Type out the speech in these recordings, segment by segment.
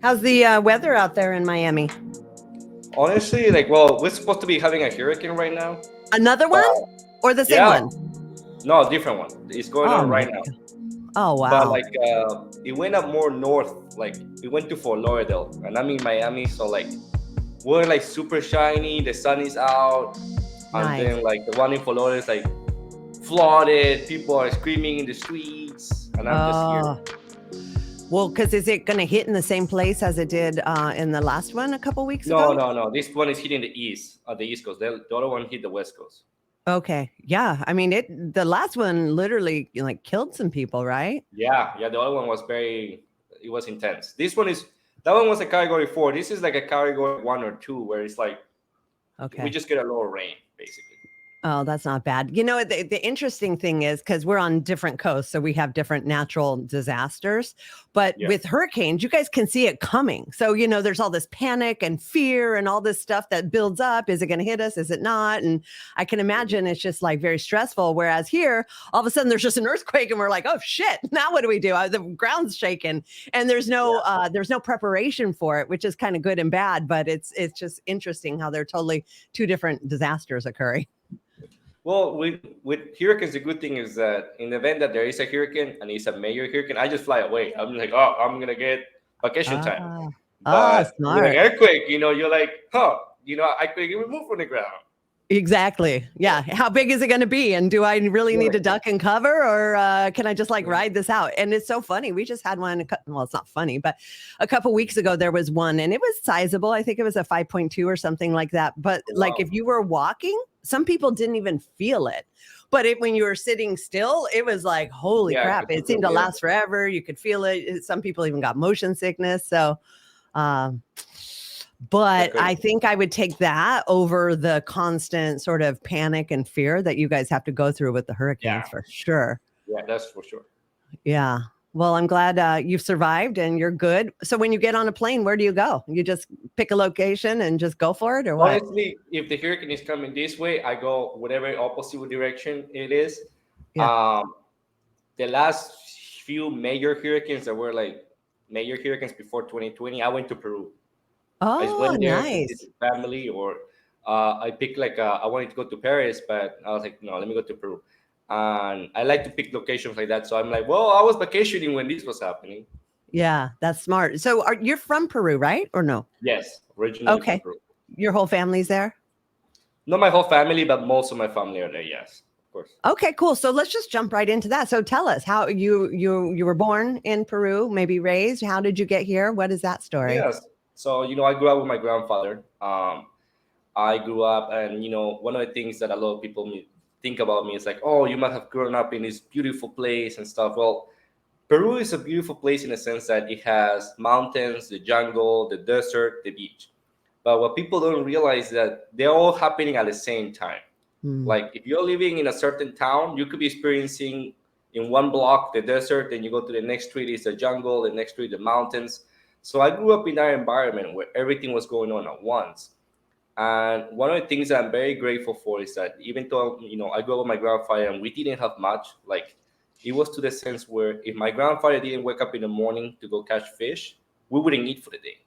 How's the weather out there in Miami? Honestly, like, well, we're supposed to be having a hurricane right now, Another but one or the same yeah, one? no, different one. It's going Oh on my right now. God. Oh, But wow. like, it went up more north. Like, it went to Fort Lauderdale, and I'm in Miami, so like, we're like super shiny. The sun is out, and Nice. then like the one in Fort Lauderdale is like flooded. People are screaming in the streets, and I'm just here. Oh, well, because is it going to hit in the same place as it did in the last one a couple weeks No, ago? no, no. This one is hitting the East Coast. The other one hit the West Coast. Okay. Yeah. I mean, the last one literally like killed some people, right? Yeah, yeah. The other one was it was intense. That one was a category 4. This is like a category 1 or 2, where it's like we Okay. just get a little rain, basically. Oh, that's not bad. You know, the interesting thing is because we're on different coasts, so we have different natural disasters. But Yeah, with hurricanes, you guys can see it coming. So, you know, there's all this panic and fear and all this stuff that builds up. Is it going to hit us? Is it not? And I can imagine it's just like very stressful. Whereas here, all of a sudden, there's just an earthquake, and we're like, oh shit! Now what do we do? The ground's shaking, and yeah. there's no preparation for it, which is kind of good and bad. But it's just interesting how they're totally two different disasters occurring. Well, with hurricanes, the good thing is that in the event that there is a hurricane and it's a major hurricane, I just fly away. I'm like, oh, I'm gonna get vacation time. Ah, ah, But with an smart. earthquake, you're like, huh, I could get removed from the ground. Exactly. Yeah, Yeah. How big is it going to be? And do I really need to right. duck and cover, or can I just like ride this out? And it's so funny. We just had one. Well, it's not funny, but a couple weeks ago there was one, and it was sizable. I think it was a 5.2 or something like that. But like if Wow. you were walking, some people didn't even feel it. But when you were sitting still, it was like, holy Yeah, crap! It seemed to completely. Yeah. last forever. You could feel it. Some people even got motion sickness. So um, Yeah, but I crazy. think I would take that over the constant sort of panic and fear that you guys have to go through with the Yeah, hurricanes for sure. yeah, that's for sure. Yeah. Well, I'm glad you've survived and you're good. So when you get on a plane, where do you go? You just pick a location and just go for it, or what? Honestly, if the hurricane is coming this way, I go whatever opposite direction it is. Yeah. Um, the last few major hurricanes that were like major hurricanes before 2020, I went to Peru. I just Oh, went there to nice. visit family, or I picked like I wanted to go to Paris, but I was like, no, let me go to Peru. And I like to pick locations like that. So I'm like, well, I was vacationing when this was happening. Yeah, that's smart. So you're from Peru, right? Or no? Yes, originally from Okay. Peru. Your whole family's there? Not my whole family, but most of my family are there. Yes, of course. Okay, cool. So let's just jump right into that. So tell us how you were born in Peru, maybe raised. How did you get here? What is that story? Yes. So I grew up with my grandfather. I grew up, and one of the things that a lot of people think about me is like, oh, you must have grown up in this beautiful place and stuff. Well, Peru is a beautiful place in the sense that it has mountains, the jungle, the desert, the beach. But what people don't realize is that they're all happening at the same time. Hmm. Like if you're living in a certain town, you could be experiencing in one block the desert, then you go to the next street is the jungle, the next street the mountains. So I grew up in that environment where everything was going on at once. And one of the things that I'm very grateful for is that even though I grew up with my grandfather and we didn't have much, like it was to the sense where if my grandfather didn't wake up in the morning to go catch fish, we wouldn't eat for the day.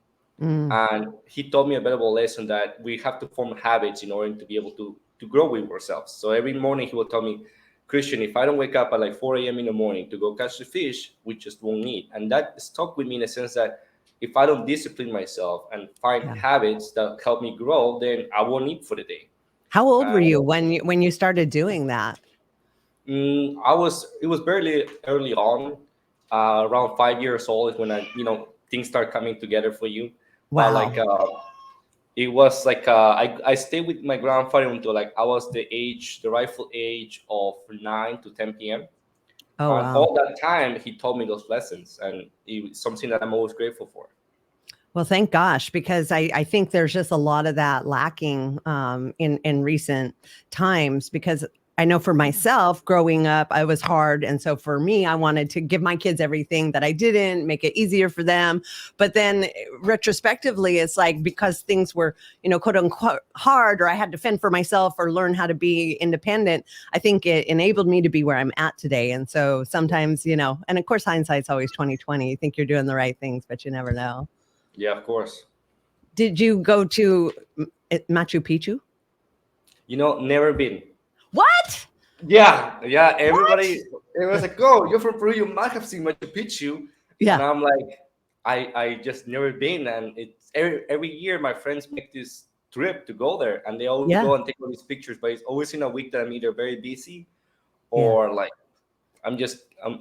Mm. And he taught me a valuable lesson that we have to form habits in order to be able to grow with ourselves. So every morning he will tell me, Christian, if I don't wake up at like 4 a.m. in the morning to go catch the fish, we just won't eat. And that stuck with me in the sense that if I don't discipline myself and find Yeah. habits that help me grow, then I won't eat for the day. How old were And you when you started doing that? it was very early on, around 5 years old is when things start coming together for you. But like, Wow. it was like I stayed with my grandfather until like I was the rightful age of 9 to 10 p.m. Oh, And wow. all that time he taught me those lessons, and it was something that I'm always grateful for. Well, thank gosh, because I think there's just a lot of that lacking in recent times. Because I know for myself, growing up, I was hard, and so for me, I wanted to give my kids everything that I didn't, make it easier for them. But then, retrospectively, it's like because things were, quote unquote, hard, or I had to fend for myself or learn how to be independent. I think it enabled me to be where I'm at today. And so sometimes, and of course, hindsight's always 2020. You think you're doing the right things, but you never know. Yeah, of course. Did you go to Machu Picchu? Never been. What? Yeah, yeah. What? Everybody, it was like, "Oh, you're from Peru. You must have seen Machu Picchu," and Yeah, I'm like, I just never been. And it's every year my friends make this trip to go there, and they always yeah, go and take all these pictures. But it's always in a week that I'm either very busy yeah. or like I'm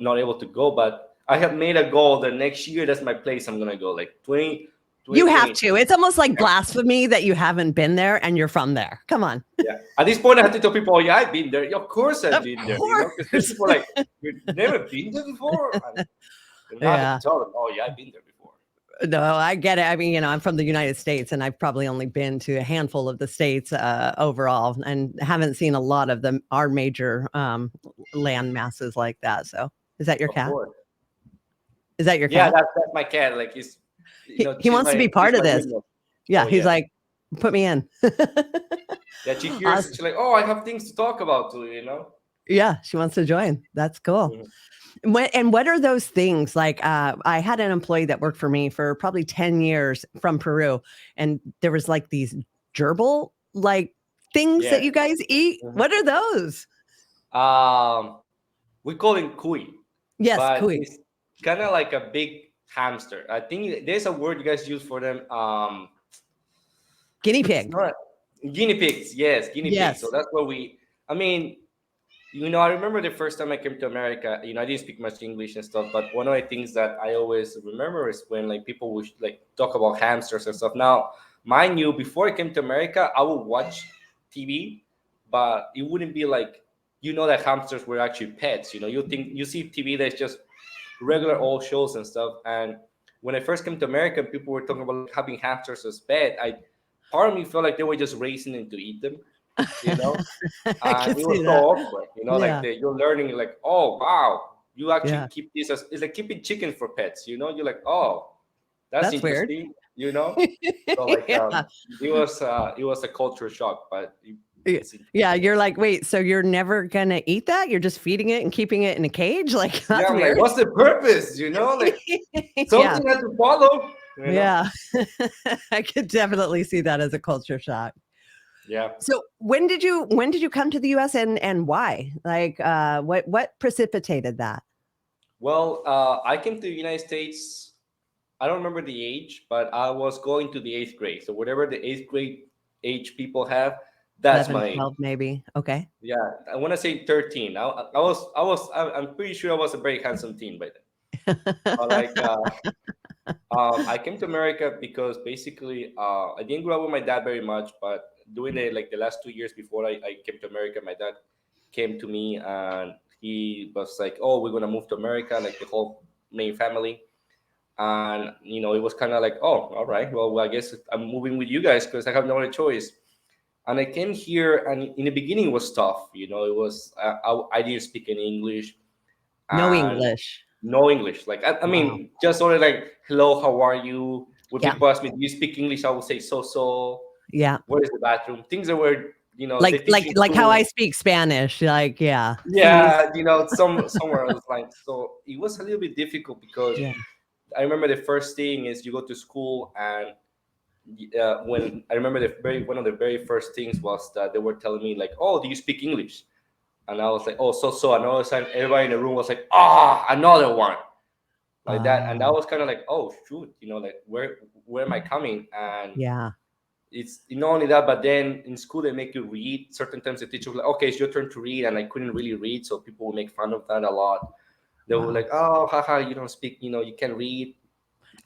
not able to go. But I have made a goal that next year that's my place I'm gonna go. Like 20 You have 2020. to. It's almost like blasphemy that you haven't been there and you're from there. Come on. Yeah. At this point, I have to tell people, "Oh yeah, I've been there." Yeah, of course, I've Of been there. Because there's course. people like, "You've never been there before," and now I have to Yeah. tell them, "Oh yeah, I've been there before." No, I get it. I mean, I'm from the United States and I've probably only been to a handful of the states overall and haven't seen a lot of them, our major land masses like that. So is that your Of cat? course. Is that your Yeah, cat? that's my cat. Like he's, He wants to be she's part of my this. window. Yeah. Oh He's yeah, like, put me in. yeah. She hears, Awesome. she's like, "Oh, I have things to talk about too." Yeah. She wants to join. That's cool. Mhm. And what are those things like? I had an employee that worked for me for probably 10 years from Peru, and there was like these gerbil like things that Yeah. you guys eat. Mhm. What are those? We call him Kui, Yes, but cuy. it's kind of like a big hamster. I think there's a word you guys use for them. Guinea It's pig. not guinea pigs. Yes, guinea pigs. So Yes. that's what we. I mean, I remember the first time I came to America. I didn't speak much English and stuff, but one of the things that I always remember is when like people would like talk about hamsters and stuff. Now, mind you, before I came to America, I would watch TV, but it wouldn't be like that hamsters were actually pets. You see TV that's just regular old shows and stuff. And when I first came to America, people were talking about like, having hamsters as pet. Part of me felt like they were just raising them to eat them, you know I can it was see so that. awkward, like Yeah. you're learning like, oh wow, you actually Yeah. keep this as it's like keeping chicken for pets. You're like, oh, that's That's weird. interesting. So like Yeah. it was a culture shock, but Yeah. it's Yeah, interesting. you're like, wait, so you're never gonna eat that? You're just feeding it and keeping it in a cage? Like, Yeah, that's I'm like, weird. what's the purpose? Like Yeah. something has to follow. Yeah. I could definitely see that as a culture shock. Yeah. So when did you come to the US and why? Like what precipitated that? Well, I came to the United States. I don't remember the age, but I was going to the eighth grade. So whatever the eighth grade age people have, that's 11, my age. 12, maybe. Okay. Yeah, I want to say 13. I'm pretty sure I was a very handsome teen by then. But like, I came to America because basically, I didn't grow up with my dad very much, but doing the last 2 years before I came to America, my dad came to me and he was like, "Oh, we're gonna move to America," like the whole main family. And it was kind of like, "Oh, all right, well, I guess I'm moving with you guys because I have no other choice." And I came here, and in the beginning it was tough. It was I didn't speak any English No and English. no English. Like I Wow. mean, just only like hello, how are you? When Yeah. people ask me, do you speak English? I would say so. Yeah. Where is the bathroom? Things that were they Like teach like you in like how I school. speak Spanish. Like, yeah. Please. Yeah, somewhere else. Like so, it was a little bit difficult because Yeah. I remember the first thing is you go to school and when I remember one of the very first things was that they were telling me like, "Oh, do you speak English?" And I was like, "Oh, so." And all of a sudden, everybody in the room was like, "Ah, another one," like that. And that Oh, was kind of like, "Oh, shoot," like where am I coming? And yeah. it's not only that, but then in school they make you read. Certain times the teacher was like, "Okay, it's your turn to read," and I couldn't really read, so people would make fun of that a lot. They were Wow. like, "Oh, haha, you don't speak, you can't read."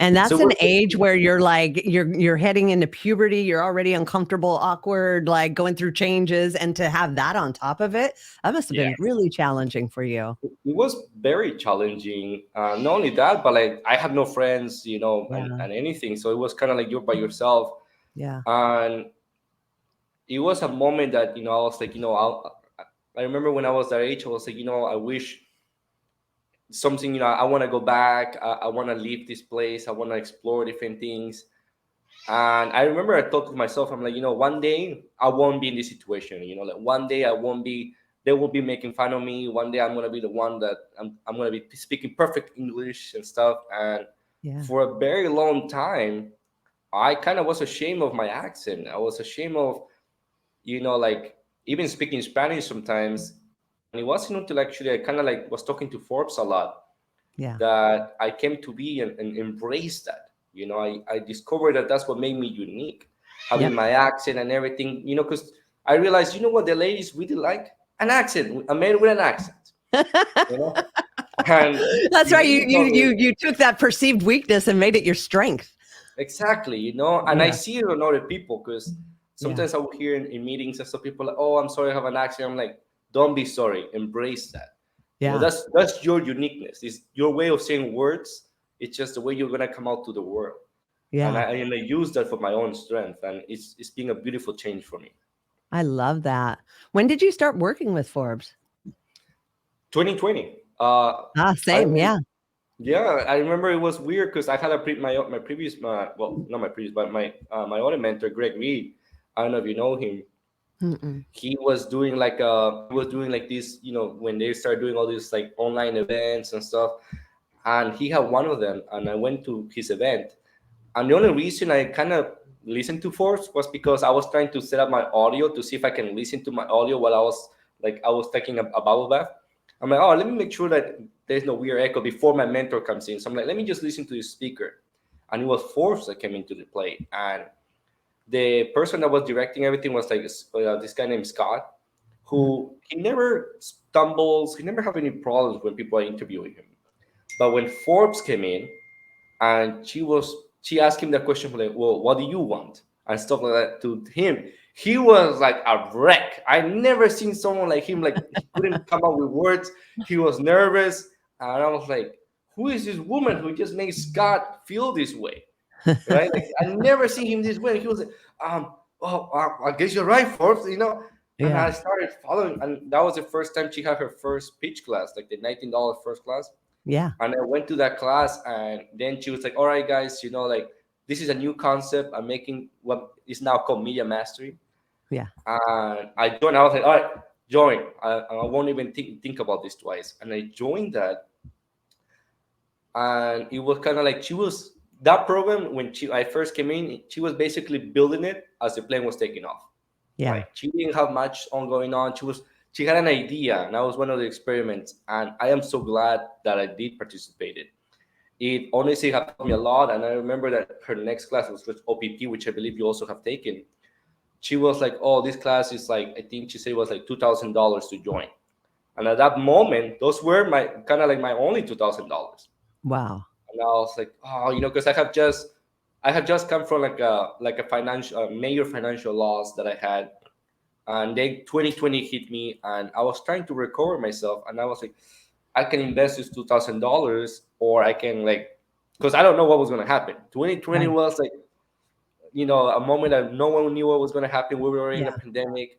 And So that's it an was age where you're like you're heading into puberty, you're already uncomfortable, awkward, like going through changes and to have that on top of it, that must have yeah. been really challenging for you. It was very challenging. Not only that, but like I have no friends, Yeah. and anything. So it was kind of like you're by yourself. Yeah. And it was a moment that I was like, I remember when I was that age, I was like, I wish something. I want to go back. I want to leave this place. I want to explore different things. And I remember I thought to myself, I'm like, one day I won't be in this situation. Like one day I won't be. They will be making fun of me. One day I'm gonna be the one that I'm gonna be speaking perfect English and stuff. And Yeah. for a very long time, I kind of was ashamed of my accent. I was ashamed of, like even speaking Spanish sometimes. And it wasn't until actually I kind of like was talking to Forbes a lot Yeah. that I came to be and embrace that. I discovered that that's what made me unique, having Yep. my accent and everything, because I realized, what the ladies really like? An accent, a man with an accent, you know? And That's she right. really told me, You took that perceived weakness and made it your strength. exactly, and I Yeah. see it on other people because Yeah. sometimes I will hear in meetings and some people like, oh, I'm sorry I have an accent. I'm like, don't be sorry, embrace that. Yeah. That's your uniqueness. It's your way of saying words. It's just the way you're gonna come out to the world. And Yeah. I use that for my own strength, and it's been a beautiful change for me. I love that. When did you start working with Forbes? 2020. I Same. Yeah. Yeah, I remember it was weird because I had my previous well, not my previous, but my other mentor, Greg Reed. I don't know if you know him. Mm-mm. He was doing like this, when they started doing all these like online events and stuff, and he had one of them, and I went to his event. And the only reason I kind of listened to Force was because I was trying to set up my audio to see if I can listen to my audio while I was taking a bubble bath. I'm like, oh, let me make sure that there's no weird echo before my mentor comes in. So I'm like, let me just listen to the speaker. And it was Force that came into the play. And the person that was directing everything was like this guy named Scott, who he never stumbles, he never have any problems when people are interviewing him. But when Forbes came in, and she asked him the question like, well, what do you want, and stuff like that to him. He was like a wreck. I never seen someone like him. Like, he couldn't come up with words. He was nervous, and I was like, who is this woman who just made Scott feel this way, right? Like, I never seen him this way. He was like, well, I guess you're right, Forbes. And Yeah. I started following, and that was the first time she had her first pitch class, like the $19 first class. Yeah. And I went to that class, and then she was like, all right, guys, like, this is a new concept. I'm making what is now called media mastery. Yeah. And I joined. I was like, all right, join. I won't even think about this twice. And I joined that. And it was kind of like that program, when I first came in, she was basically building it as the plane was taking off. Yeah. Right. She didn't have much on going on. She had an idea, and that was one of the experiments. And I am so glad that I did participate in. It honestly have taught me a lot. And I remember that her next class was with OPP, which I believe you also have taken. She was like, oh, this class is like, I think she said it was like $2,000 to join. And at that moment, those were my kind of like my only $2,000. Wow. And I was like, oh, because I have just come from like a financial major financial loss that I had. And then 2020 hit me, and I was trying to recover myself, and I was like, I can invest this $2,000, or I can, like, because I don't know what was going to happen. 2020 Right. was like, a moment that no one knew what was going to happen. We were in a Yeah. pandemic,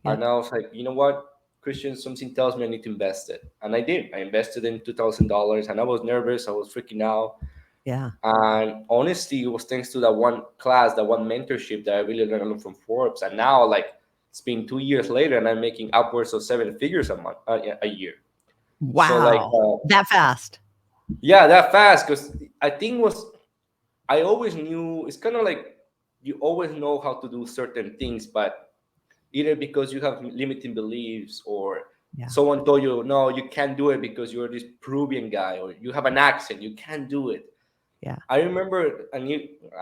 and Yep. I was like, you know what, Christian, something tells me I need to invest it, and I did. I invested in $2,000, and I was nervous. I was freaking out. Yeah. And honestly, it was thanks to that one class, that one mentorship, that I really learned a lot from Forbes. And now, like, it's been 2 years later, and I'm making upwards of 7 figures a year. So, like, Wow. That fast. yeah, that fast. Because I always knew, it's kind of like you always know how to do certain things, but either because you have limiting beliefs, or Yeah. someone told you, no, you can't do it because you're this Peruvian guy, or you have an accent, you can't do it. Yeah. I remember, and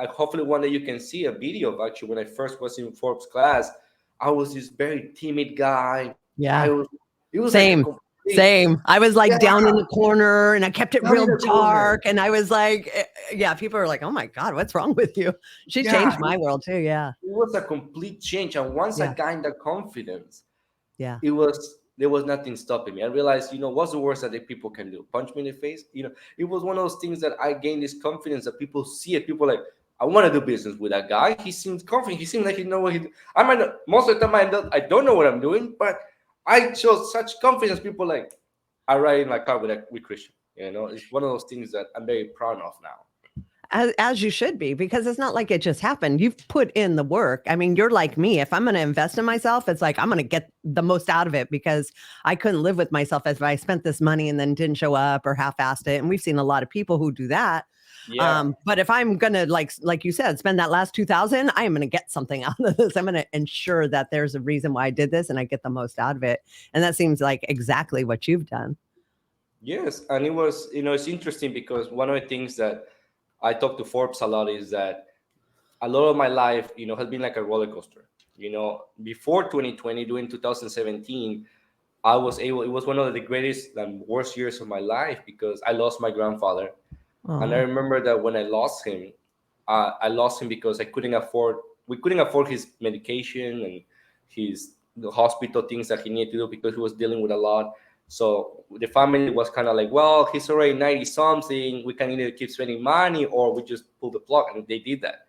hopefully one day you can see a video of, actually, when I first was in Forbes class. I was this very timid guy. Yeah. It was like a Same. complete, Same. I was like yeah, down in the corner, and I kept it down real in the corner. dark. And I was like, yeah, people are like, oh my God, what's wrong with you? She Yeah, changed my world too. Yeah. it was a complete change. And once I Yeah. gained that confidence, Yeah. there was nothing stopping me. I realized, what's the worst that the people can do? Punch me in the face. It was one of those things that I gained this confidence that people see it. People are like, I want to do business with that guy. He seems confident. He seems like he know what he. I might not, most of the time I don't know what I'm doing, but I show such confidence. People like, I ride in my car with Christian. It's one of those things that I'm very proud of now. As you should be, because it's not like it just happened. You've put in the work. I mean, you're like me. If I'm going to invest in myself, it's like I'm going to get the most out of it, because I couldn't live with myself if I spent this money and then didn't show up or half-assed it. And we've seen a lot of people who do that. Yeah. But if I'm gonna like you said, spend that last 2,000, I am gonna get something out of this. I'm gonna ensure that there's a reason why I did this and I get the most out of it. And that seems like exactly what you've done. Yes, and it was, it's interesting because one of the things that I talk to Forbes a lot is that a lot of my life, has been like a roller coaster. Before 2020, during 2017, I was able. It was one of the greatest and worst years of my life because I lost my grandfather, and I Oh, remember that when I lost him because I couldn't afford. We couldn't afford his medication and the hospital things that he needed to do because he was dealing with a lot. So the family was kind of like, well, he's already 90 something. We can either keep spending money or we just pull the plug, and they did that.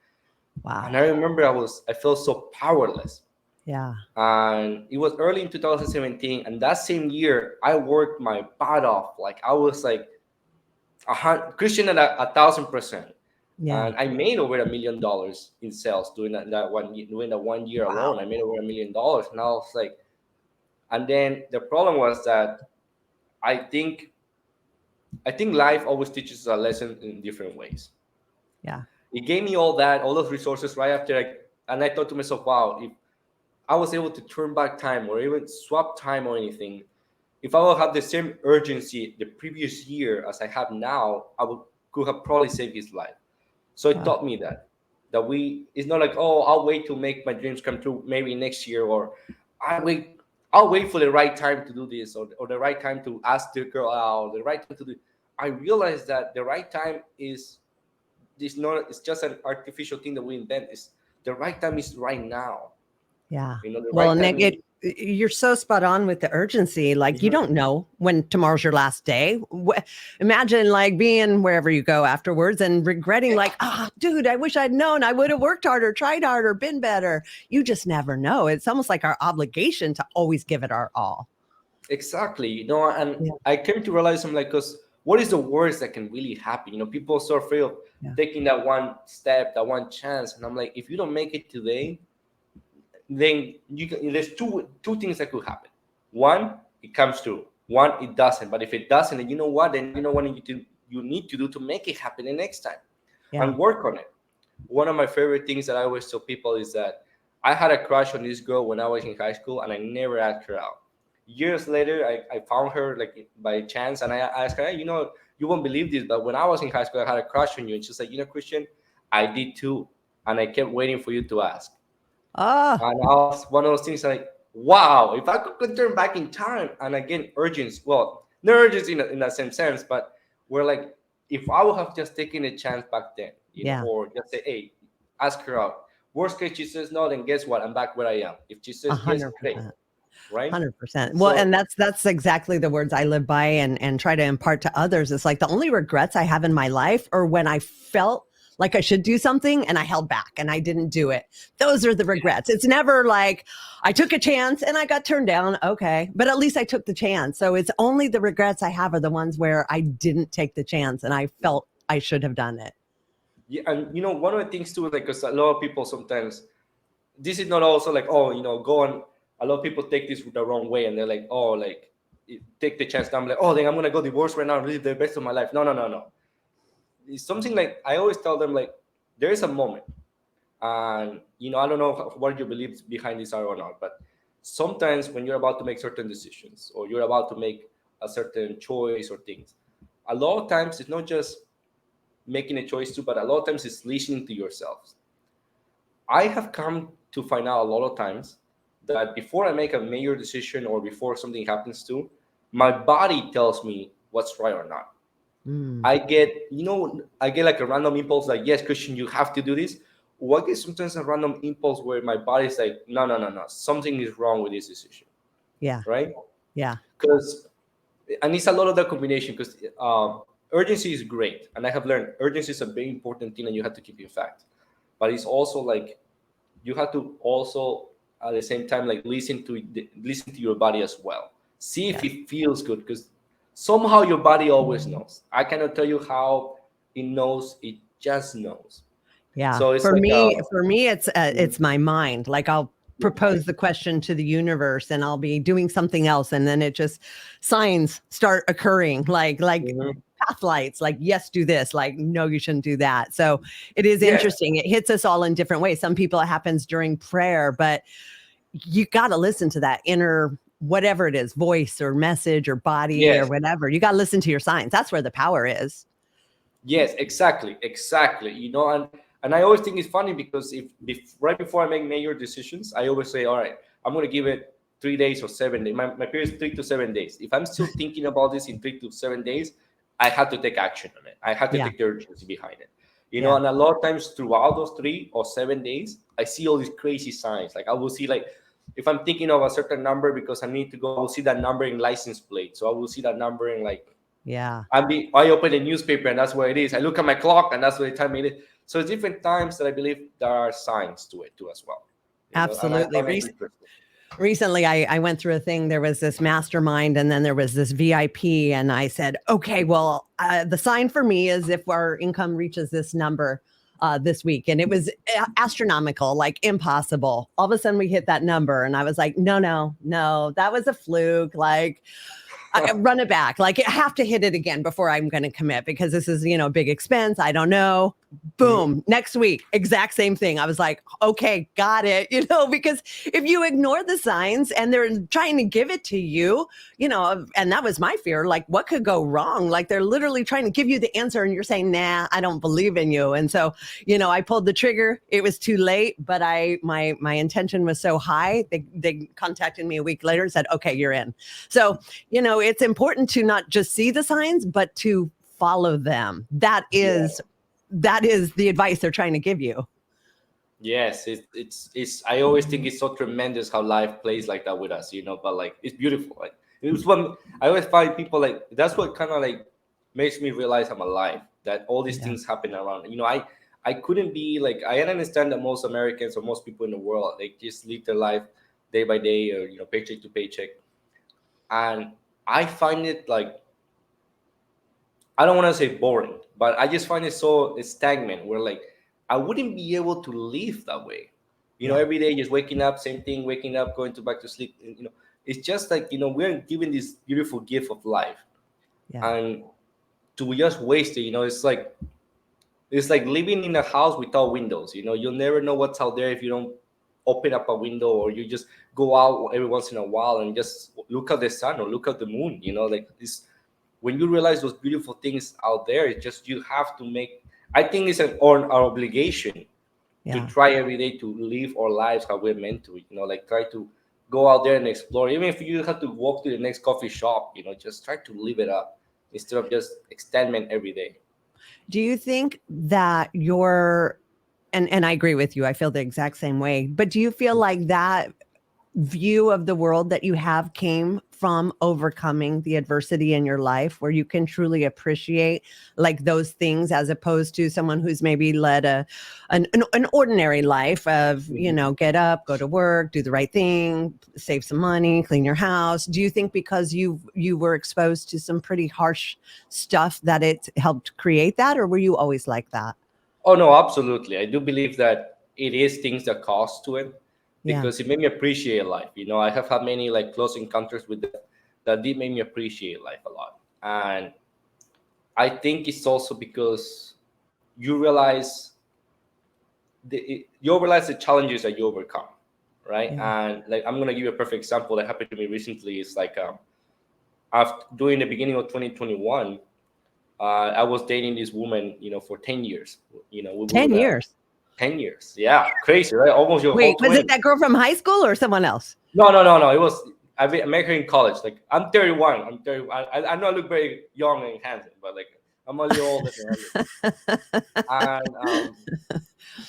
And wow. I remember I felt so powerless. Yeah. And it was early in 2017, and that same year I worked my butt off. Like I was like Christian at 1,000%, Yeah. and I made over $1 million in sales during that 1 year alone. I Wow. made over $1 million, and I was like, and then the problem was that I think I think life always teaches a lesson in different ways. Yeah. It gave me all those resources right after and I thought to myself, wow, if I was able to turn back time or even swap time or anything, if I would have the same urgency the previous year as I have now, could have probably saved his life. So it Wow. taught me that it's not like, oh, I'll wait to make my dreams come true maybe next year, or I wait I'll wait for the right time to do this, or the right time to ask the girl out, the right time to do. I realized that the right time is not, it's just an artificial thing that we invent. Is the right time is right now. Yeah. The Well, right Nick, time is. you're so spot on with the urgency. Like, you Mhm. don't know when tomorrow's your last day. Imagine like being wherever you go afterwards and regretting, like, oh, dude, I wish I'd known. I would have worked harder, tried harder, been better. You just never know. It's almost like our obligation to always give it our all. Exactly. And Yeah. I came to realize, I'm like, because what is the worst that can really happen? People are so afraid of Yeah. taking that one step, that one chance. And I'm like, if you don't make it today, then there's two things that could happen. One, it comes true. One, it doesn't. But if it doesn't, then you know what? Then you know what you need to do to make it happen the next time, Yeah. and work on it. One of my favorite things that I always tell people is that I had a crush on this girl when I was in high school, and I never asked her out. Years later, I found her like by chance, and I asked her, hey, you won't believe this, but when I was in high school, I had a crush on you. And she's like, Christian, I did too, and I kept waiting for you to ask. Oh, And I was one of those things like, wow, if I could turn back in time, and again, urgency, well, not urgency in that same sense, but we're like, if I would have just taken a chance back then, yeah. or just say, hey, ask her out. Worst case, she says no, then guess what? I'm back where I am. If she A says yes, hundred great, percent. right? 100%. Well, So and that's exactly the words I live by and try to impart to others. It's like the only regrets I have in my life are when I felt like I should do something and I held back and I didn't do it. Those are the regrets. It's never like I took a chance and I got turned down. Okay. But at least I took the chance. So it's only the regrets I have are the ones where I didn't take the chance and I felt I should have done it. yeah, and one of the things too, like, because a lot of people sometimes, this is not also like, oh, go on. A lot of people take this the wrong way, and they're like, oh, like, take the chance. I'm like, oh, then I'm gonna go divorce right now and live the best of my life. No, no, no, no. It's something like I always tell them, like, there is a moment, and I don't know what your beliefs behind this are or not, but sometimes when you're about to make certain decisions or you're about to make a certain choice or things, a lot of times it's not just making a choice too, but a lot of times it's listening to yourselves. I have come to find out a lot of times that before I make a major decision or before something happens to, my body tells me what's right or not. Mm, I get like a random impulse, like, yes, Christian, you have to do this. Or I get sometimes a random impulse where my body's like, no, no, no, no, something is wrong with this decision, yeah. right? Yeah. Because, and it's a lot of that combination, because urgency is great. And I have learned urgency is a very important thing and you have to keep in fact. But it's also like, you have to also at the same time like listen to your body as well. See if Yeah. it feels good, because somehow your body always knows. I cannot tell you how it knows. It just knows. Yeah. So it's like For me, it's my mind. Like I'll propose the question to the universe and I'll be doing something else. And then it just signs start occurring like Mhm. path lights, like, yes, do this, like, no, you shouldn't do that. So it is Yes. interesting. It hits us all in different ways. Some people it happens during prayer, but you got to listen to that inner, whatever it is, voice or message or body or Yes. whatever. You got to listen to your signs. That's where the power is. Yes, exactly. And I always think it's funny because if right before I make major decisions, I always say, all right, I'm gonna give it 3 days or 7 days. My period is 3 to 7 days. If I'm still thinking about this in 3 to 7 days, I have to take action on it. I have to Yeah. take the urgency behind it. Yeah. And a lot of times throughout those 3 or 7 days, I see all these crazy signs. Like I will see like if I'm thinking of a certain number because I need to go, I will see that number in license plate. So I will see that number in like Yeah. I open a newspaper and that's where it is. I look at my clock and that's what the time it is. So it's different times that I believe there are signs to it too as well. And I Absolutely. find it interesting. Recently, I went through a thing. There was this mastermind and then there was this VIP. And I said, okay, well, the sign for me is if our income reaches this number this week. And it was astronomical, like impossible. All of a sudden we hit that number. And I was like, no, that was a fluke. Like, run it back. Like, I have to hit it again before I'm going to commit because this is, a big expense. I don't know. Boom. Next week, exact same thing. I was like, okay, got it. Because if you ignore the signs and they're trying to give it to you, and that was my fear. Like, what could go wrong? Like, they're literally trying to give you the answer and you're saying, nah, I don't believe in you. And so, I pulled the trigger. It was too late, but my intention was so high. They contacted me a week later and said, okay, you're in. So, it's important to not just see the signs, but to follow them. That is the advice they're trying to give you. Yes, it's. I always think it's so tremendous how life plays like that with us, But like, it's beautiful. Like it was one. I always find people like that's what kind of like makes me realize I'm alive. That all these things happen around. I couldn't be like I understand that most Americans or most people in the world they just live their life day by day or paycheck to paycheck, and I find it like I don't want to say boring, but I just find it so stagnant. Where like I wouldn't be able to live that way. Every day just waking up, same thing, waking up, going to back to sleep. It's just like we're given this beautiful gift of life, and to just waste it. It's like living in a house without windows. You'll never know what's out there if you don't open up a window or you just go out every once in a while and just look at the sun or look at the moon. Like this when you realize those beautiful things out there, it's just you have to make. I think it's our obligation to try every day to live our lives how we're meant to. Like try to go out there and explore. Even if you have to walk to the next coffee shop, just try to live it up instead of just extendment every day. Do you think that and I agree with you, I feel the exact same way, but do you feel like that view of the world that you have came from overcoming the adversity in your life where you can truly appreciate like those things as opposed to someone who's maybe led an ordinary life of get up, go to work, do the right thing, save some money, clean your house? Do you think because you were exposed to some pretty harsh stuff that it helped create that, or were you always like that? Oh no, absolutely. I do believe that it is things that cost to it because it made me appreciate life. I have had many like close encounters with that did make me appreciate life a lot. And I think it's also because you realize the challenges that you overcome, right? And like I'm gonna give you a perfect example that happened to me recently. It's like after during the beginning of 2021, I was dating this woman, for 10 years. We 10 would, years. 10 years. Yeah, crazy, right? Almost your Wait, whole was 20. it that girl from high school or someone else? No. It was I met her in college. Like I'm 31. I'm 30. I know I look very young and handsome, but like I'm a little older than her.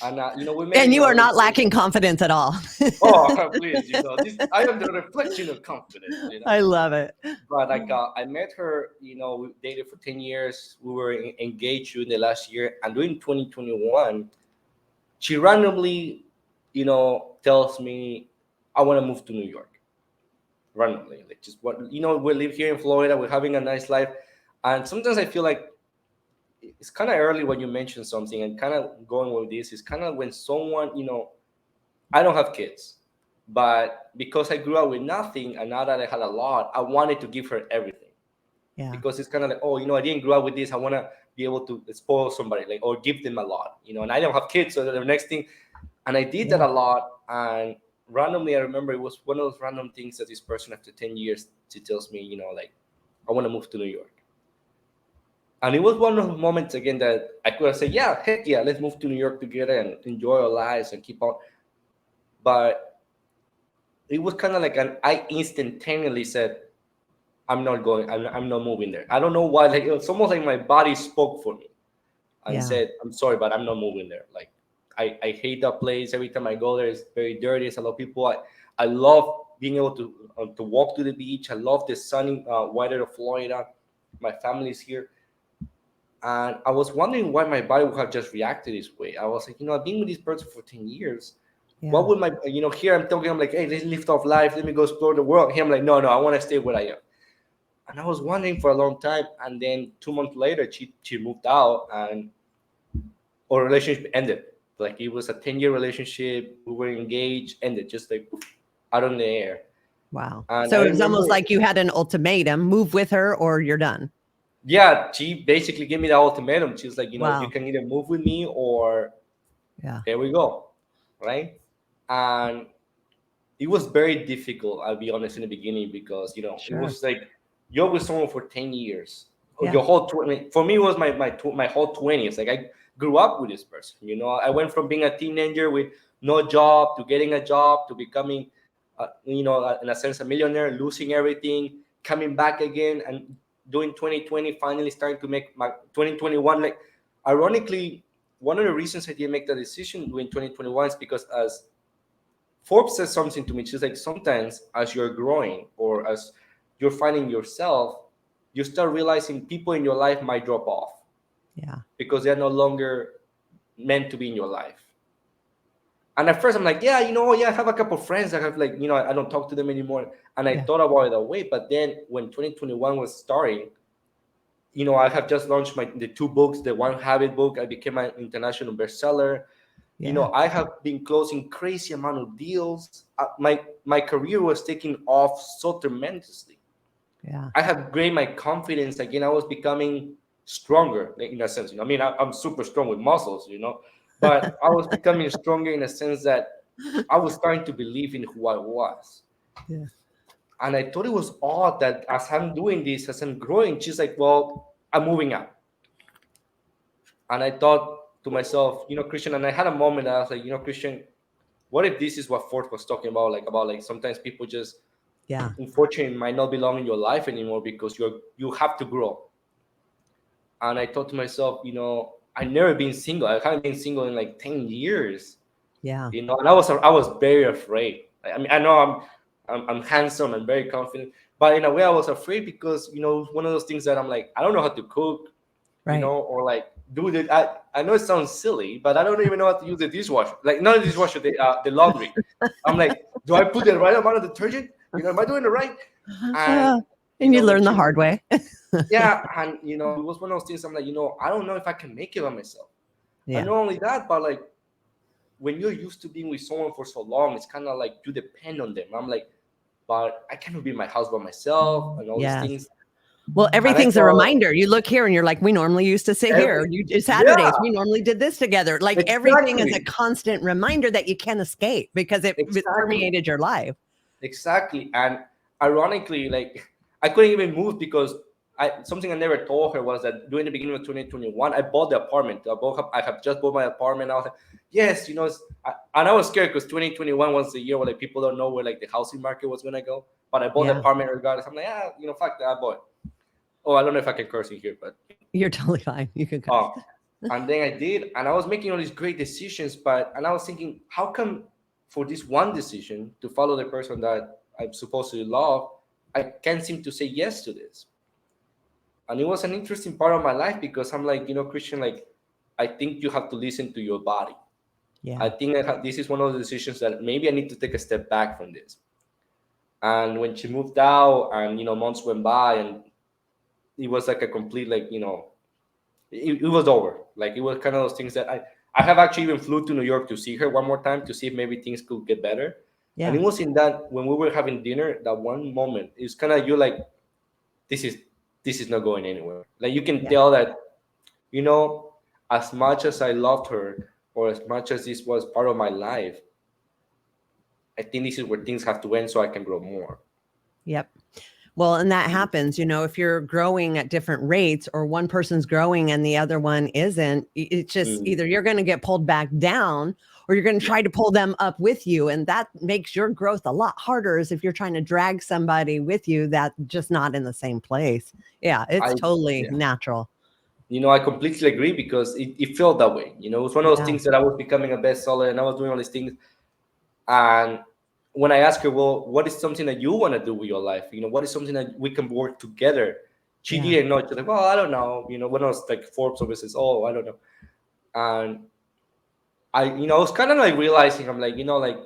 And we met And in you are early not days. lacking confidence at all. Oh, please, I am the reflection of confidence. I love it. But like I met her, we dated for 10 years. We were engaged during the last year, and during 2021, she randomly, tells me, I want to move to New York. Randomly, like just what we live here in Florida, we're having a nice life. And sometimes I feel like it's kind of early when you mention something, and kind of going with this is kind of when someone, I don't have kids, but because I grew up with nothing and now that I had a lot, I wanted to give her everything. Yeah. because it's kind of like, oh, I didn't grow up with this. I want to be able to spoil somebody, like, or give them a lot, and I don't have kids. So the next thing, and I did that Yeah. a lot. And randomly, I remember it was one of those random things that this person after 10 years, she tells me, like, I want to move to New York. And it was one of those moments again that I could have said, yeah, heck yeah, let's move to New York together and enjoy our lives and keep on. But it was kind of like I instantaneously said, I'm not going, I'm not moving there. I don't know why. Like, it was almost like my body spoke for me and Yeah. said, I'm sorry, but I'm not moving there. Like, I hate that place. Every time I go there, it's very dirty. It's a lot of people. I love being able to walk to the beach. I love the sunny weather of Florida. My family's here. And I was wondering why my body would have just reacted this way. I was like, I've been with this person for 10 years. What Yeah. would here I'm talking, I'm like, hey, let's lift off life. Let me go explore the world. Here I'm like, no, I want to stay where I am. And I was wondering for a long time. And then 2 months later, she moved out and our relationship ended. Like, it was a 10-year relationship. We were engaged, ended just like poof, out on the air. Wow. And I So it was almost remember, like you had an ultimatum: move with her or you're done. yeah, she basically gave me the ultimatum. She was like, you Wow. can either move with me or Yeah. there we go. Right. And it was very difficult, I'll be honest, in the beginning, because it Sure. was like you're with someone for 10 years or Yeah. your whole 20. For me, it was my whole 20s. Like, I grew up with this person. I went from being a teenager with no job to getting a job to becoming in a sense a millionaire, losing everything, coming back again and doing 2020, finally starting to make my 2021. Like, ironically, one of the reasons I didn't make the decision doing 2021 is because, as Forbes says something to me. She's like, sometimes as you're growing or as you're finding yourself, you start realizing people in your life might drop off Yeah. because they're no longer meant to be in your life. And at first I'm like, yeah, I have a couple of friends that have, like, I don't talk to them anymore. And I Yeah. thought about it that way. But then when 2021 was starting, I have just launched the 2 books, the One Habit book. I became an international bestseller. Yeah. I have been closing crazy amount of deals. My career was taking off so tremendously. Yeah. I have gained my confidence again. I was becoming stronger, like, in a sense. I mean, I'm super strong with muscles, but I was becoming stronger in a sense that I was starting to believe in who I was. Yeah. And I thought it was odd that as I'm doing this, as I'm growing, she's like, well, I'm moving out. And I thought to myself, Christian, and I had a moment that I was like, Christian, what if this is what Ford was talking about, like sometimes people just Yeah. unfortunately might not belong in your life anymore because you have to grow. And I thought to myself, I never been single. I haven't been single in like 10 years. Yeah. And I was very afraid. I mean, I know I'm handsome and very confident, but in a way I was afraid because one of those things that I'm like, I don't know how to cook, Right. or like do the I know it sounds silly, but I don't even know how to use the dishwasher. Like, not the dishwasher, the laundry. I'm like, do I put the right amount of detergent? Am I doing it right? And Uh, and you when learn the she hard way. yeah, and it was one of those things. I'm like, I don't know if I can make it by myself. And Yeah. not only that, but like, when you're used to being with someone for so long, it's kind of like you depend on them. I'm like, but I cannot be in my house by myself and all these Yes. things. Well, And I everything's a thought, reminder. You look here and you're like, we normally used to sit here. yeah, Saturdays, we normally did this together. Like, everything is a exactly, constant reminder that you can't escape because it exactly. permeated your life. Exactly. And ironically, like, I couldn't even move because something I never told her was that during the beginning of 2021, I bought the apartment. I have just bought my apartment. I was like, yes, and I was scared because 2021 was the year where, like, people don't know where, like, the housing market was gonna go. But I bought the Yeah. apartment regardless. I'm like, fuck that, I bought it. Oh, I don't know if I can curse in here, but You're totally fine. You can curse. oh, and then I did, and I was making all these great decisions, and I was thinking, how come for this one decision to follow the person that I'm supposed to love, I can't seem to say yes to this? And it was an interesting part of my life because I'm like, Christian, like, I think you have to listen to your body. I Yeah. think this is one of the decisions that maybe I need to take a step back from this. And when she moved out, and months went by, and it was like a complete, like, it was over. Like, it was kind of those things that I have actually even flew to New York to see her one more time to see if maybe things could get better. And Yeah. it was in that when we were having dinner, that one moment, it's kind of you like, this is this is not going anywhere. Like you can Yeah. tell that, you know, as much as I loved her, or as much as this was part of my life, I think this is where things have to end so I can grow more. Yep. Well, and that happens, if you're growing at different rates or one person's growing and the other one isn't, it's just Mm. either you're going to get pulled back down or you're going to try to pull them up with you. And that makes your growth a lot harder as if you're trying to drag somebody with you that's just not in the same place. Yeah, it's I totally yeah. natural. I completely agree because it felt that way. It was one of those Yeah. things that I was becoming a bestseller and I was doing all these things. And when I asked her, well, what is something that you want to do with your life? What is something that we can work together? She Yeah. didn't know. She's like, well, I don't know. When I was like Forbes always says, oh, I don't know. And I was kind of like realizing, I'm like, like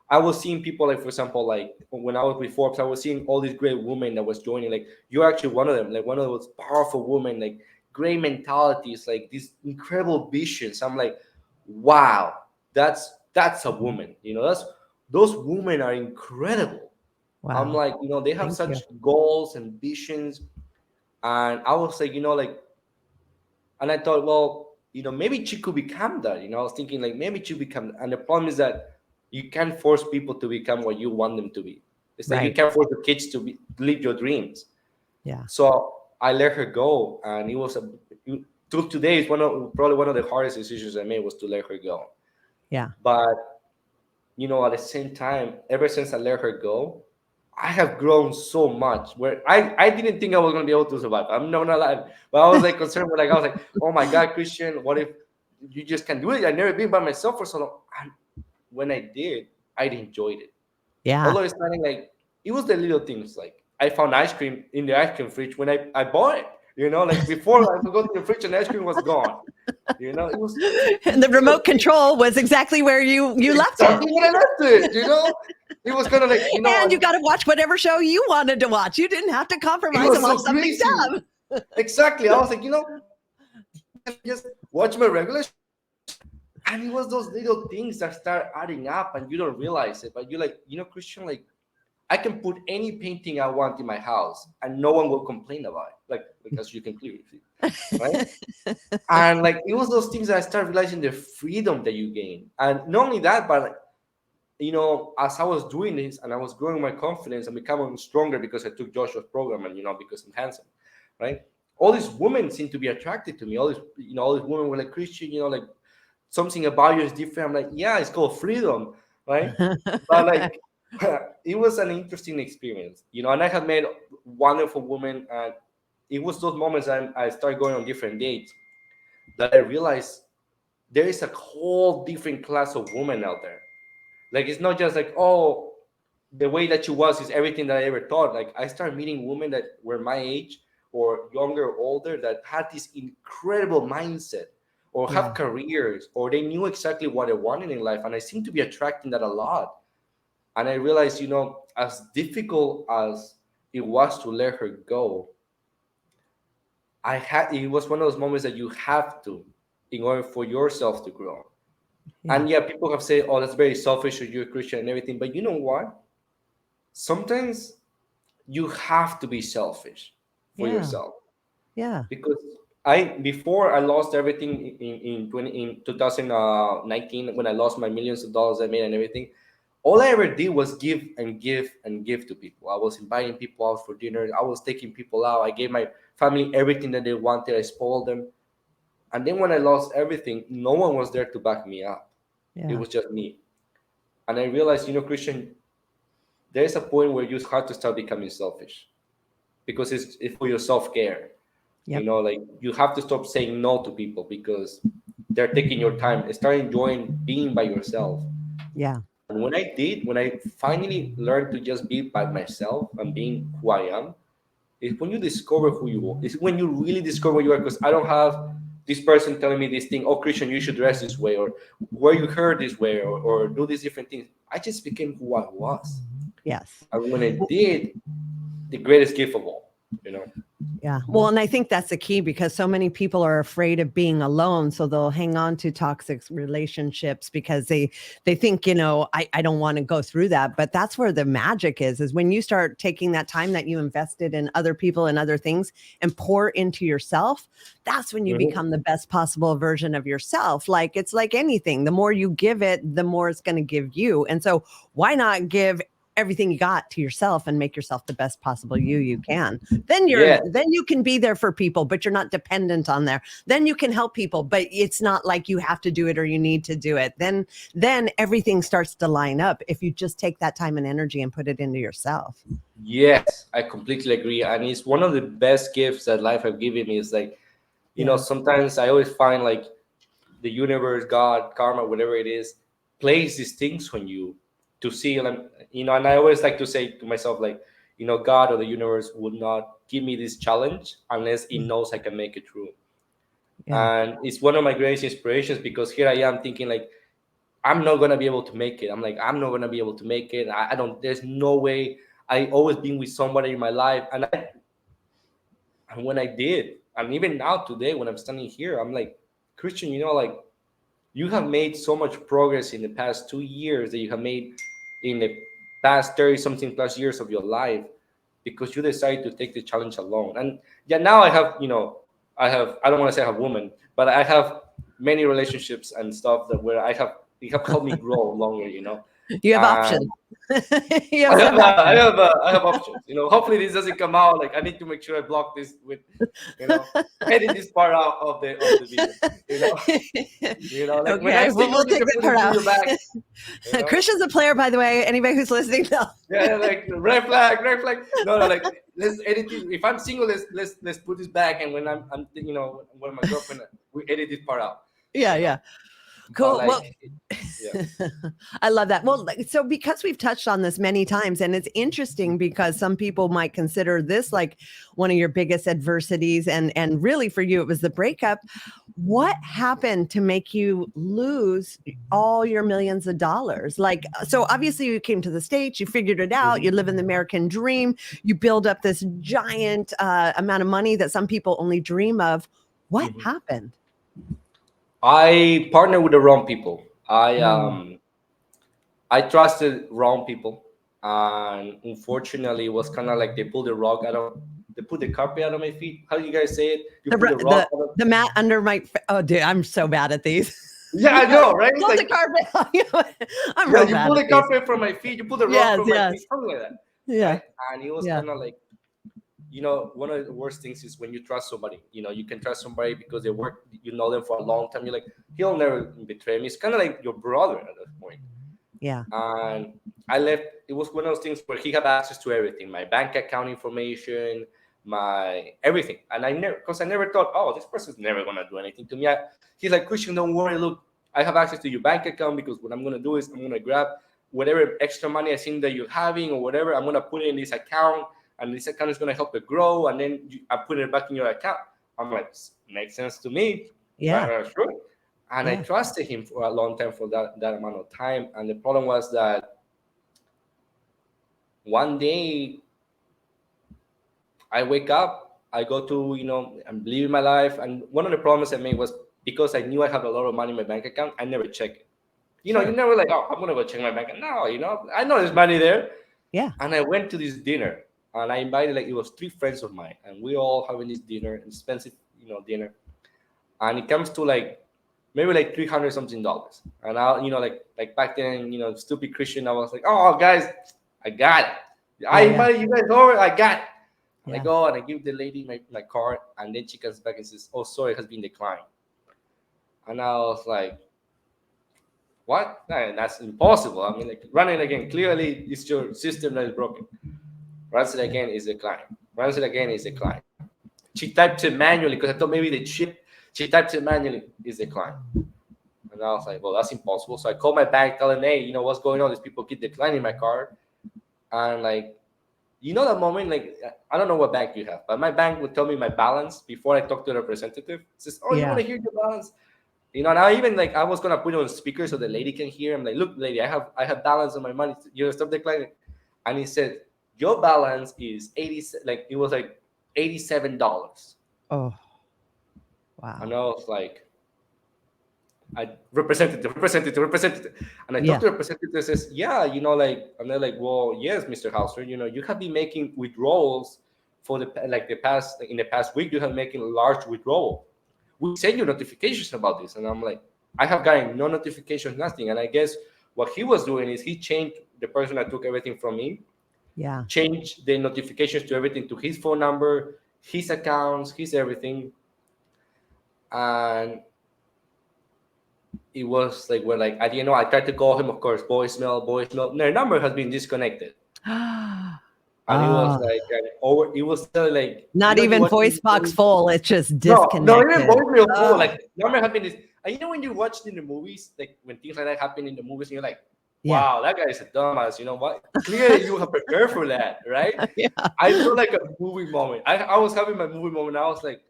I was seeing people like, for example, like when I was with Forbes, I was seeing all these great women that was joining. Like you're actually one of them, like one of those powerful women, like great mentalities, like these incredible visions. I'm like, wow, that's a woman. Those women are incredible. I'm Wow. like, they have Thank you. such goals and visions, and I was like, like, and I thought, well, maybe she could become that. I was thinking like maybe she become, and the problem is that you can't force people to become what you want them to be. It's like you Right. can't force the kids to live your dreams. Yeah. So I let her go, and it was till today is probably one of the hardest decisions I made was to let her go. Yeah. But at the same time, ever since I let her go, I have grown so much where I didn't think I was gonna be able to survive. I'm not gonna lie. But I was like concerned with, like, I was like, oh my God, Christian, what if you just can't do it? I've never been by myself for so long. And when I did, I enjoyed it. Yeah. Although it's not like it was the little things, like I found ice cream in the ice cream fridge when I bought it. Like before I would go to the fridge and the ice cream was gone. It was And the little remote things. control was exactly where you left it. Exactly when I left it. It was kind of like, And you got to watch whatever show you wanted to watch. You didn't have to it compromise and was watch so something crazy. dumb. Exactly. I was like, just watch my regular and it was those little things that start adding up and you don't realize it. But you're like, Christian, like I can put any painting I want in my house and no one will complain about it. Like because you can clearly see. Right? And like it was those things that I started realizing the freedom that you gain. And not only that, but like, as I was doing this and I was growing my confidence and becoming stronger because I took Joshua's program and because I'm handsome, right? All these women seem to be attracted to me. All these women were like, Christian, like something about you is different. I'm like, yeah, it's called freedom, right? But like, it was an interesting experience, and I had met wonderful women, and it was those moments I started going on different dates that I realized there is a whole different class of women out there. Like it's not just like, oh, the way that she was is everything that I ever thought. Like I started meeting women that were my age or younger or older that had this incredible mindset or have Yeah. careers or they knew exactly what they wanted in life. And I seem to be attracting that a lot. And I realized, as difficult as it was to let her go, it was one of those moments that you have to in order for yourself to grow. Yeah. And yeah, people have said, oh, that's very selfish of you, Christian, and everything. But you know what? Sometimes you have to be selfish for Yeah. yourself Yeah. because before I lost everything in 2019 when I lost my millions of dollars I made and everything. All I ever did was give and give and give to people. I was inviting people out for dinner. I was taking people out. I gave my family everything that they wanted. I spoiled them. And then when I lost everything, no one was there to back me up. It Yeah. was just me. And I realized, Christian, there's a point where you have to start becoming selfish because it's for your self-care. Yep. Like you have to stop saying no to people because they're taking your time. Start enjoying being by yourself. Yeah. And when I finally learned to just be by myself and being who I am, is when you discover who you are. It's when you really discover who you are. Because I don't have this person telling me this thing, oh, Christian, you should dress this way, or where you heard this way, or do these different things. I just became who I was. Yes. And when I did, the greatest gift of all, you know. Yeah. Well, and I think that's the key because so many people are afraid of being alone. So they'll hang on to toxic relationships because they think, I don't want to go through that. But that's where the magic is when you start taking that time that you invested in other people and other things and pour into yourself. That's when you Mhm. become the best possible version of yourself. Like it's like anything. The more you give it, the more it's going to give you. And so why not give everything you got to yourself and make yourself the best possible you can? Yeah. Then you can be there for people, but you're not dependent on there. Then you can help people, but it's not like you have to do it or you need to do it. Then everything starts to line up if you just take that time and energy and put it into yourself. Yes, I completely agree. And it's one of the best gifts that life have given me is like, Yeah. sometimes I always find like the universe, God, karma, whatever it is, plays these things on you to see. And I always like to say to myself, like, God or the universe would not give me this challenge unless it knows I can make it through. Yeah. And it's one of my greatest inspirations because here I am thinking like, I'm not gonna be able to make it. I'm like, I'm not gonna be able to make it. I don't. There's no way. I always been with somebody in my life, and when I did, and even now today when I'm standing here, I'm like, Christian, like you have made so much progress in the past 2 years that you have made in the past 30 something plus years of your life because you decided to take the challenge alone. And yeah, now I have, I don't want to say I have women, but I have many relationships and stuff that where it have helped me grow longer. You have And options. You have some options. I have options. Hopefully this doesn't come out. Like I need to make sure I block this with, you know, edit this part out of the video. You know, like when Okay, I'm well, single, we'll you take can that put part it through out. your back. You know, Christian's a player, by the way. Anybody who's listening, no. yeah, like red flag, red flag. No, no, like let's edit it. If I'm single, let's put this back. And when I'm when my girlfriend, we edit this part out. Yeah, You know, yeah. but Cool. like, Well, yeah. I love that. Well, so because we've touched on this many times, and it's interesting because some people might consider this like one of your biggest adversities, and really for you, it was the breakup. What happened to make you lose all your millions of dollars? Like, so obviously you came to the States, you figured it out, you live in the American dream, you build up this giant amount of money that some people only dream of. What Mhm. happened? I partnered with the wrong people. Mm. I trusted wrong people, and unfortunately, it was kind of like they pulled the rug out of, they put the carpet out of my feet. How do you guys say it? You The put ru- the rug the out of. the mat under my oh dude, I'm so bad at these. Yeah, I Yeah, know, right? It's pull the like, carpet. I'm yeah, real you bad pull at the these. carpet from my feet, you pull the rug Yes, from my feet, yes. something like that, Yeah, right? And it was yeah, kind of like, one of the worst things is when you trust somebody. You can trust somebody because they work, you know them for a long time. You're like, he'll never betray me. It's kind of like your brother at that point. yeah, And I left. It was one of those things where he had access to everything, my bank account information, my everything. And I never, because I never thought, oh, this person's never gonna do anything to me. He's like, Christian, don't worry. Look, I have access to your bank account because what I'm gonna do is I'm gonna grab whatever extra money I think that you're having or whatever. I'm gonna put it in this account, and this account is gonna help it grow. And then I put it back in your account. I'm like, makes sense to me, yeah, right? Sure. And I yeah. trusted him for a long time for that amount of time. And the problem was that one day I wake up, I go to, I'm living my life. And one of the problems I made was because I knew I had a lot of money in my bank account, I never check it. You Sure. never like, oh, I'm gonna go check my bank account. No, I know there's money there. Yeah. And I went to this dinner and I invited, like, it was three friends of mine, and we all having this dinner, expensive, dinner. And it comes to like maybe like 300 something dollars. And I, like back then, stupid Christian, I was like, oh guys, I got it. I Yeah, yeah, invited you guys over, I got it. And I yeah. go and I give the lady my card, and then she comes back and says, oh, sorry, it has been declined. And I was like, what? Nah, that's impossible. I mean, like, run it again. Clearly, it's your system that is broken. Runs it again, is declined. Runs it again, is declined. She typed it manually because I thought maybe the chip. She typed it manually, is declined. And I was like, well, that's impossible. So I called my bank, telling, hey, what's going on? These people keep declining my card. And like, that moment, like, I don't know what bank you have, but my bank would tell me my balance before I talk to the representative. It says, oh, you want Yeah. to hear your balance? And I even, like, I was gonna put it on speaker so the lady can hear. I'm like, look, lady, I have balance on my money. Stop declining. And he said, your balance is 80. Like, it was like $87. Oh, And wow. I was like, I representative. And I talked Yeah. to the representative says, yeah, like, and they're like, well, yes, Mr. Hauser, you have been making withdrawals for in the past week, you have making large withdrawal. We send you notifications about this. And I'm like, I have gotten no notifications, nothing. And I guess what he was doing is he changed the person that took everything from me, Yeah. changed the notifications to everything to his phone number, his accounts, his everything. And it was like when like I tried to call him, of course, voicemail. Their number has been disconnected, and it was Oh, like over. It was still like not you even watch voice box full. It's just no, even disconnected. voicemail full. Oh, Like number have been this. And when you watch in the movies, like when things like that happen in the movies, and you're like, yeah. wow, that guy is a dumbass. You know what? Clearly, you have prepared for that, right? Yeah. I feel like a movie moment. I was having my movie moment. I was like,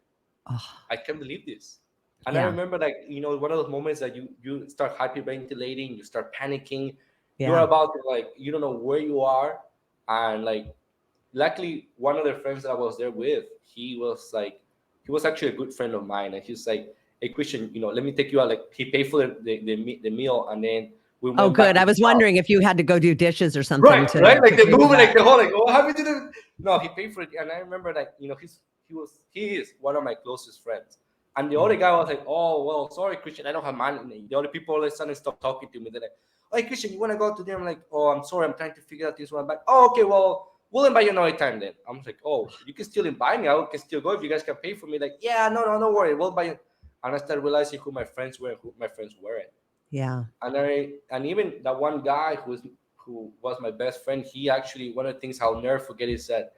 Oh, I can't believe this. And I yeah. remember like, one of those moments that you start hyperventilating, you start panicking, you're Yeah. about to like, you don't know where you are. And like, luckily one of the friends that I was there with, he was actually a good friend of mine. And he's like, hey Christian, let me take you out. Like he paid for the meal, and then we Oh, went back good. to I his was house. wondering if you had to go do dishes or something Right, right. Like to the pay for movie, like that. the whole, like, what happened to the? No, he paid for it, and I remember, like, he is one of my closest friends, and the Yeah. other guy was like, oh well, sorry, Christian, I don't have money. And the other people all of a sudden stopped talking to me. They're like, hey, Christian, you want to go to them? I'm like, oh, I'm sorry, I'm trying to figure out this one back. Oh, okay, well, we'll invite you another time then. I'm like, oh, you can still invite me. I can still go if you guys can pay for me. Like, yeah, no, don't worry, we'll buy you. And I started realizing who my friends were and who my friends weren't. Yeah. And even that one guy who was my best friend, he actually, one of the things I'll never forget is that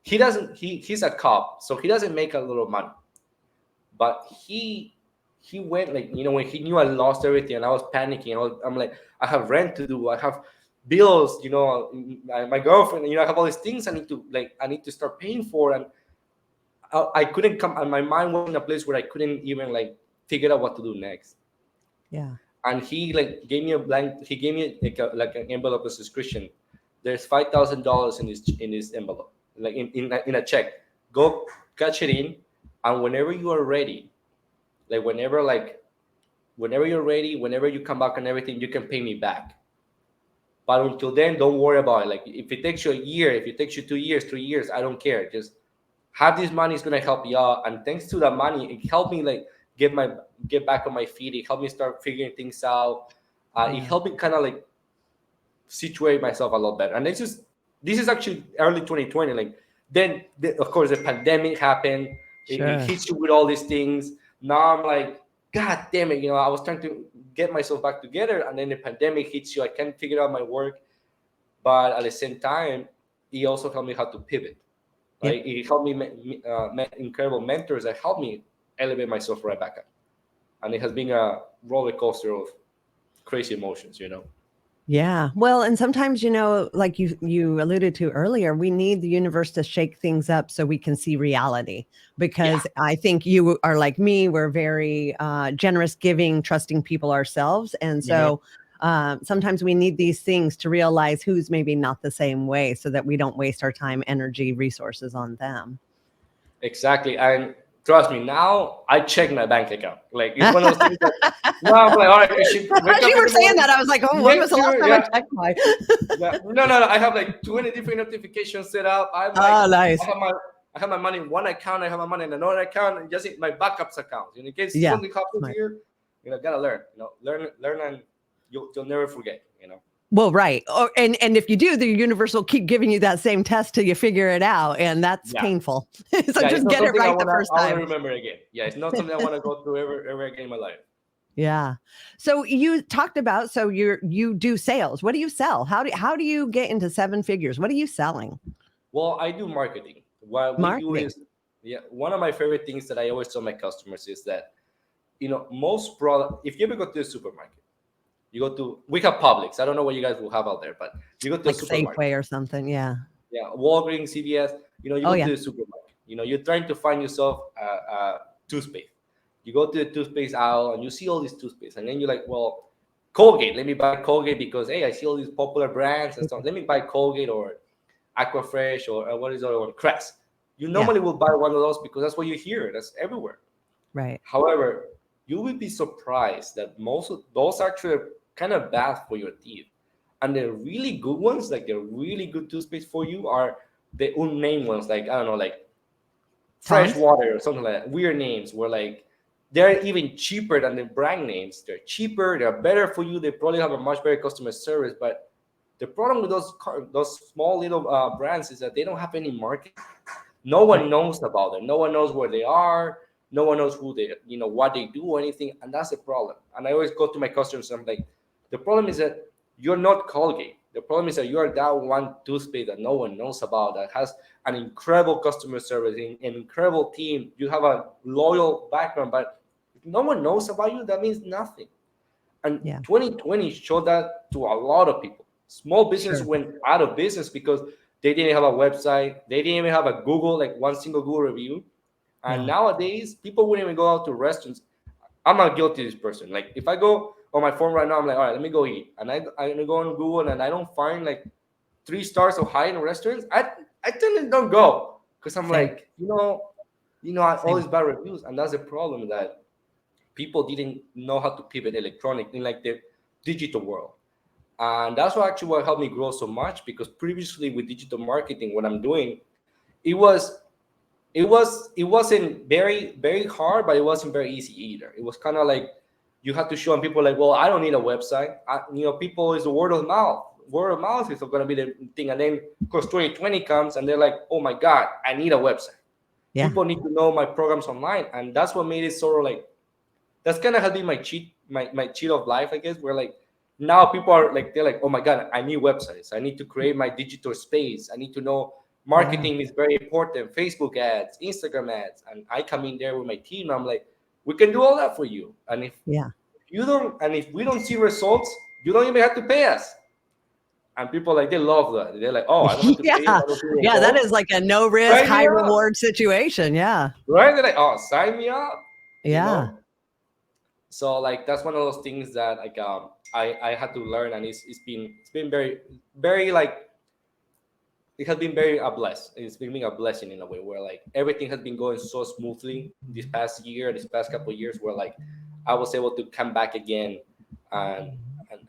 he's a cop, so he doesn't make a lot of money, but he went, like, when he knew I lost everything and I was panicking. I'm like, I have rent to do, I have bills, my girlfriend, I have all these things I need to start paying for. And I couldn't come, and my mind was in a place where I couldn't even like figure out what to do next. Yeah. And he like gave me a blank. He gave me like an envelope that says, Christian, there's $5,000 in this envelope, like in a check. Go catch it in, and whenever you are ready, whenever you're ready, whenever you come back and everything, you can pay me back. But until then, don't worry about it. Like if it takes you a year, if it takes you 2 years, 3 years, I don't care. Just have this money, is gonna help you out. And thanks to that money, it helped me like get back on my feet. It helped me start figuring things out. It Yeah. helped me kind of like situate myself a lot better. And this is actually early 2020. Like then, of course, the pandemic happened. It Sure. hits you with all these things. Now I'm like, God damn it! I was trying to get myself back together, and then the pandemic hits you. I can't figure out my work, but at the same time, it also helped me how to pivot. Yep. Right? It helped me met incredible mentors that helped me elevate myself right back up. And it has been a roller coaster of crazy emotions. Yeah. Well, and sometimes, like you alluded to earlier, we need the universe to shake things up so we can see reality. Yeah. Because I think you are like me, we're very generous, giving, trusting people ourselves. And Mhm. so sometimes we need these things to realize who's maybe not the same way so that we don't waste our time, energy, resources on them. Exactly. And trust me, now I check my bank account. Like it's one of those things that now I'm like, all right, Christian, wake As up you in were the saying morning, that, I was like, oh, when make was the last sure, time I yeah, checked my? yeah. No. I have like 20 different notifications set up. I'm like, Oh, nice. I have my money in one account, I have my money in another account, and just in my backups account. In case Yeah. something happens Smart. here, gotta learn. Learn, and you'll never forget. Well, right. And if you do, the universe will keep giving you that same test till you figure it out. And that's Yeah. painful. So Yeah, it's just not get it something right the first I wanna time. remember again. Yeah, it's not something I wanna go through ever again in my life. Yeah. So you talked about, so you do sales. What do you sell? How do you get into seven figures? What are you selling? Well, I do marketing. What we do Marketing. is, yeah, one of my favorite things that I always tell my customers is that, most product, if you ever go to the supermarket, we have Publix. I don't know what you guys will have out there, but you go to a Like supermarket. Safeway or something. Yeah. Yeah, Walgreens, CVS. You Oh go to yeah. the supermarket. You're trying to find yourself a toothpaste. You go to the toothpaste aisle and you see all these toothpaste, and then you're like, well, Colgate. Let me buy Colgate because hey, I see all these popular brands and stuff. Let me buy Colgate or Aquafresh or what is the other one? Crest. You normally will buy one of those because that's what you hear. That's everywhere. Right. However, you will be surprised that most of those actually are kind of bad for your teeth. And the really good ones, like the really good toothpaste for you, are the unnamed ones, like I don't know, like fresh Tom's? water or something like that. Weird names where like they're even cheaper than the brand names. They're cheaper, they're better for you, they probably have a much better customer service. But the problem with those small little brands is that they don't have any market. No one Right. knows about them. No one knows where they are. No one knows who they, what they do or anything, and that's the problem. And I always go to my customers and I'm like, the problem is that you're not Colgate. The problem is that you are that one toothpaste that no one knows about, that has an incredible customer service, an incredible team. You have a loyal background, but if no one knows about you, that means nothing. And Yeah. 2020 showed that to a lot of people. Small business Sure. went out of business because they didn't have a website. They didn't even have a Google, like one single Google review. And Yeah. nowadays, people wouldn't even go out to restaurants. I'm not guilty of this person. Like if I go on my phone right now, I'm like, all right, let me go eat. And I go on Google and I don't find like 3 stars or high in restaurants. I tend to don't go because I'm Same. like, all Same. these bad reviews. And that's the problem, that people didn't know how to pivot electronic in like the digital world. And that's what helped me grow so much, because previously with digital marketing, what I'm doing, it was it wasn't very very hard, but it wasn't very easy either. It was kind of like you had to show people like, well, I don't need a website. People is the word of mouth. Word of mouth is going to be the thing. And then of course 2020 comes and they're like, oh my god, I need a website. Yeah. People need to know my programs online, and that's what made it sort of like, that's kind of been my cheat of life, I guess. Where like now people are like, they're like, oh my god, I need websites. I need to create my digital space. I need to know Yeah. marketing is very important. Facebook ads, Instagram ads, and I come in there with my team. I'm like, we can do all that for you. And Yeah. if we don't see results, you don't even have to pay us. And people like, they love that. They're like, oh, I don't have to pay you. Yeah. I don't see Yeah. That results. is like a no risk, Sign high me up, reward situation. Yeah. right? They're like, oh, sign me up. You Yeah. know. So like that's one of those things that like I had to learn, and it's been very very like, it has been very a bless. It's been a blessing in a way where like everything has been going so smoothly this past year, this past couple of years, where like I was able to come back again, and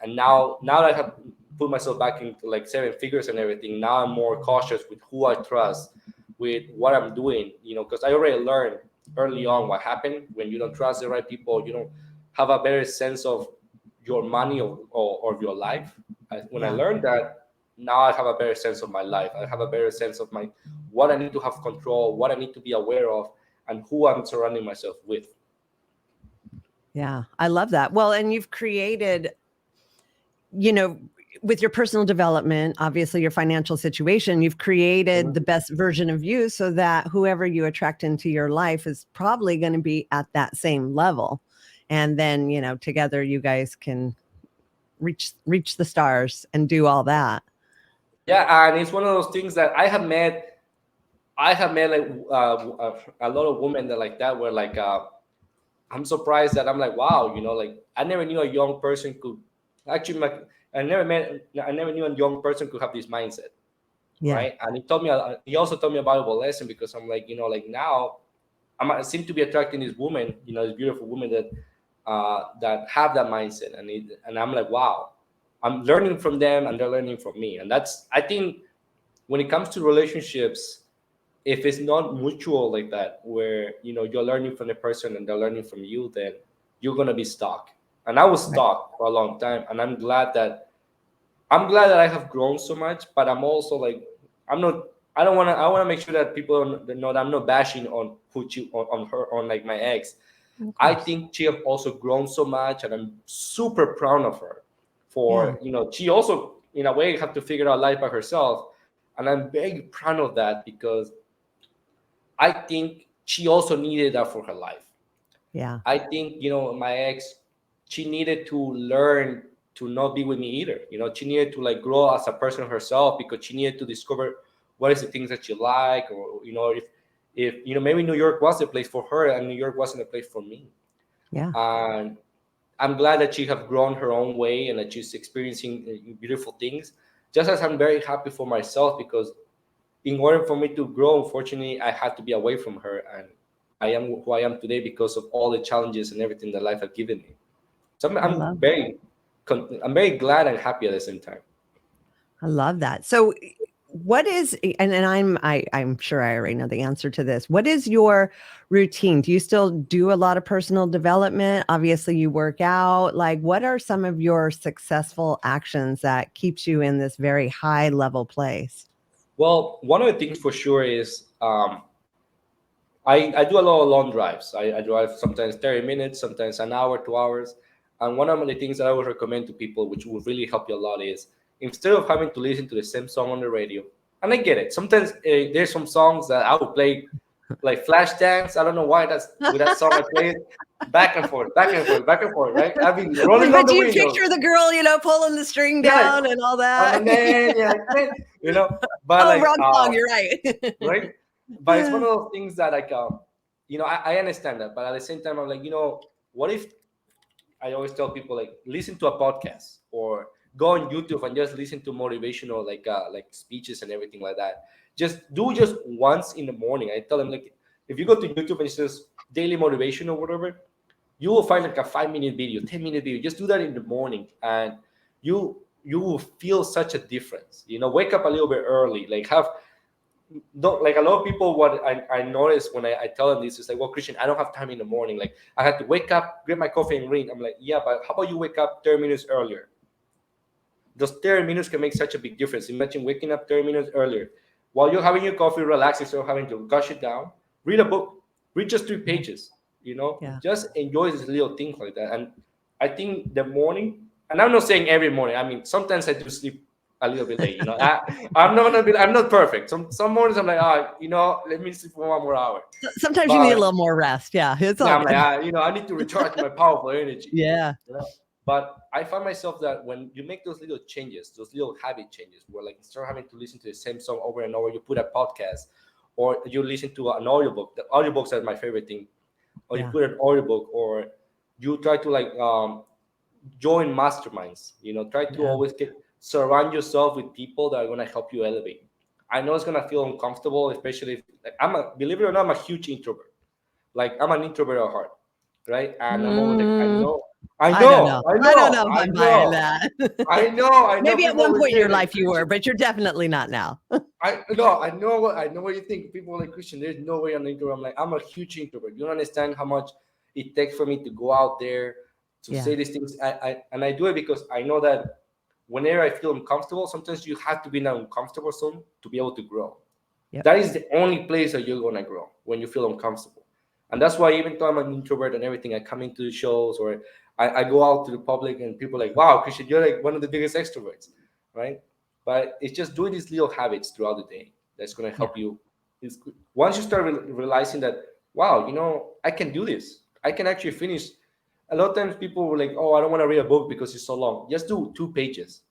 and now that I have put myself back into like 7 figures and everything, now I'm more cautious with who I trust, with what I'm doing, because I already learned early on what happened when you don't trust the right people. You don't have a better sense of your money or your life. When I Yeah. learned that, now I have a better sense of my life. I have a better sense of my what I need to have control, what I need to be aware of, and who I'm surrounding myself with. Yeah. I love that. Well, and you've created, you know, with your personal development, obviously your financial situation, you've created Mhm. the best version of you so that whoever you attract into your life is probably going to be at that same level. And then, together you guys can reach the stars and do all that. Yeah, and it's one of those things that I have met like a lot of women that like that, where like I'm surprised that I'm like, wow, like I never knew a young person could actually like, I never knew a young person could have this mindset, Yeah. right? And he also told me a valuable lesson, because I'm like, like now I seem to be attracting this woman, this beautiful woman that have that mindset, and I'm like, wow, I'm learning from them and they're learning from me. And that's, I think, when it comes to relationships, if it's not mutual like that, where you're learning from the person and they're learning from you, then you're gonna be stuck. And I was Right. stuck for a long time, and I'm glad that I have grown so much. But I'm also like, I'm not. I want to make sure that people know that I'm not bashing on on her, on like my ex. Of I course. think she have also grown so much, and I'm super proud of her. Yeah. For she also in a way have to figure out life by herself, and I'm very proud of that, because I think she also needed that for her life. Yeah. I think, my ex, she needed to learn to not be with me either. She needed to like grow as a person herself, because she needed to discover what is the things that she like, or if maybe New York was the place for her and New York wasn't a place for me. Yeah. And I'm glad that she have grown her own way and that she's experiencing beautiful things. Just as I'm very happy for myself, because in order for me to grow, unfortunately, I had to be away from her, and I am who I am today because of all the challenges and everything that life has given me. So I love I'm very glad and happy at the same time. I love that. So what is and I'm sure I already know the answer to this. What is your routine? Do you still do a lot of personal development? Obviously you work out. Like what are some of your successful actions that keeps you in this very high level place? Well, one of the things for sure is I do a lot of long drives. I drive sometimes 30 minutes, sometimes an hour, 2 hours. And one of the things that I would recommend to people, which will really help you a lot, is instead of having to listen to the same song on the radio, and I get it. Sometimes there's some songs that I would play like flash dance. I don't know why that's with that song I play it back and forth, back and forth, back and forth, right? I've been rolling down But the do you window. picture the girl, pulling the string Yeah, down and all that? you know, but Oh, like, wrong song. You're right. right? But it's one of those things that like, I understand that, but at the same time, I'm like, what if I always tell people like listen to a podcast or go on YouTube and just listen to motivational like speeches and everything like that. Just once in the morning. I tell them like if you go to YouTube and it says daily motivation or whatever, you will find like a 5 minute video, 10 minute video. Just do that in the morning, and you will feel such a difference. Wake up a little bit early, like have don't like a lot of people. What I notice when I tell them this is like, well, Christian, I don't have time in the morning. Like I had to wake up, get my coffee and read. I'm like, yeah, but how about you wake up 30 minutes earlier? Those 30 minutes can make such a big difference. Imagine waking up 30 minutes earlier while you're having your coffee, relax instead of having to gush it down. Read a book, read just 3 pages, Yeah. just enjoy these little things like that. And I think the morning, and I'm not saying every morning, I mean, sometimes I do sleep a little bit late, I'm not perfect. Some mornings I'm like, let me sleep for 1 more hour. Sometimes you need a But little more rest. Yeah, it's yeah, all I'm good. like, I need to recharge my powerful energy. Yeah. But I find myself that when you make those little changes, those little habit changes, where like instead of having to listen to the same song over and over, you put a podcast or you listen to an audiobook. The audiobooks are my favorite thing. Or you Yeah. put an audiobook, or you try to like join masterminds. Try to Yeah. always surround yourself with people that are gonna help you elevate. I know it's gonna feel uncomfortable, especially if like, believe it or not, I'm a huge introvert. Like I'm an introvert at heart, right? And I'm always like, I Mm, know, I I don't know, know. I I don't know know, if I I'm buying know, that. I know. Maybe at People one always point in say your like life you were, Christian. but you're definitely not now. I know what you think. People are like Christian. There's no way I'm an introvert. I'm like, I'm a huge introvert. You don't understand how much it takes for me to go out there to Yeah. say these things. And I do it because I know that whenever I feel uncomfortable, sometimes you have to be in an uncomfortable zone to be able to grow. Yep. That is the only place that you're gonna grow, when you feel uncomfortable. And that's why even though I'm an introvert and everything, I come into the shows or I go out to the public and people are like, wow, Christian, you're like one of the biggest extroverts, right? But it's just doing these little habits throughout the day that's gonna Yeah. help you. Once you start realizing that, wow, I can do this. I can actually finish. A lot of times people were like, oh, I don't want to read a book because it's so long. Just do 2 pages.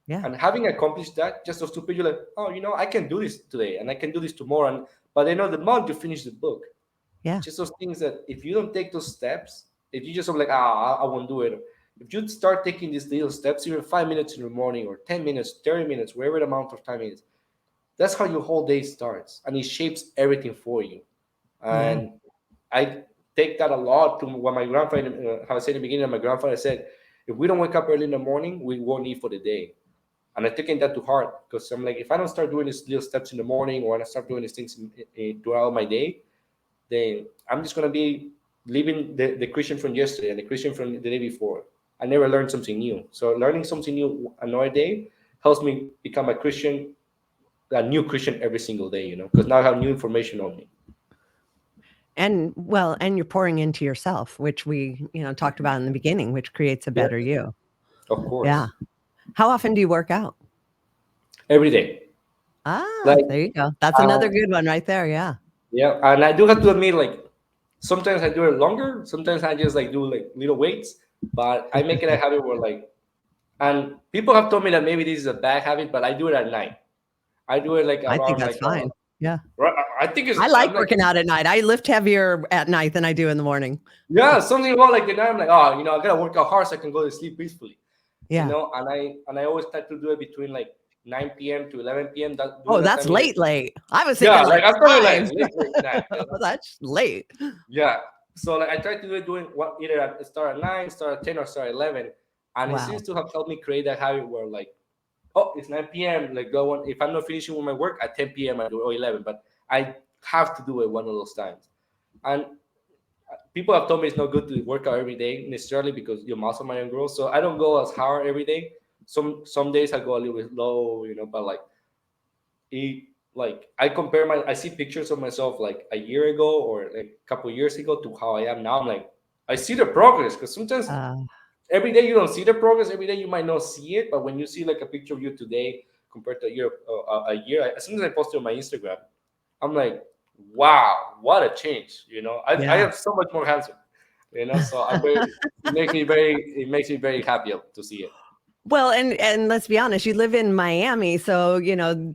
Yeah. And having accomplished that, just those 2 pages, you're like, oh, I can do this today and I can do this tomorrow. And by the end of the month, you finish the book. Yeah. Just those things that if you don't take those steps, if you just are like, I won't do it. If you start taking these little steps, even 5 minutes in the morning or 10 minutes, 30 minutes, wherever the amount of time is, that's how your whole day starts. And it shapes everything for you. Yeah. And I take that a lot to what my grandfather, how I said in the beginning, my grandfather said, if we don't wake up early in the morning, we won't eat for the day. And I taken that to heart because I'm like, if I don't start doing these little steps in the morning or I start doing these things throughout my day, then I'm just gonna be living the Christian from yesterday and the Christian from the day before. I never learned something new. So learning something new another day helps me become a new Christian every single day. Because now I have new information on me. And you're pouring into yourself, which we, talked about in the beginning, which creates a Yeah, better you. of Yeah. course, How often do you work out? every day. Ah, Like, there you go. That's uh, another good one right there. Yeah. yeah, and I do have to admit, like, sometimes I do it longer. Sometimes I just like do like little weights, but I make it a habit where like, and people have told me that maybe this is a bad habit, but I do it at night. I do it like I think around that's like fine. Yeah. right. I think it's I like I'm like working out at night. I lift heavier at night than I do in the morning. yeah, something about like the night. I'm like, oh, I gotta work out hard so I can go to sleep peacefully. Yeah. And I always try to do it between like 9 p.m. to 11 p.m. That Oh, during that that's time, like, late. I was yeah, thinking like like I started like 5. late night, That's late. Yeah. So like I tried to do it doing what either start at 9, start at 10, or start at 11, and it Wow. seems to have helped me create that habit where like, oh, it's 9 p.m. Like go on. If I'm not finishing with my work at 10 p.m. I do it, or 11, but I have to do it one of those times. And people have told me it's not good to work out every day necessarily because your muscle might grow. So I don't go as hard every day. Some days I go a little bit low, but like it, like I see pictures of myself like a year ago or like a couple of years ago to how I am now. I'm like, I see the progress because sometimes Uh, every day you don't see the progress. Every day you might not see it, but when you see like a picture of you today compared to sometimes I post it on my Instagram. I'm like, wow, what a change! I yeah. am so much more handsome. So it makes me very happy to see it. Well, and let's be honest, you live in Miami, so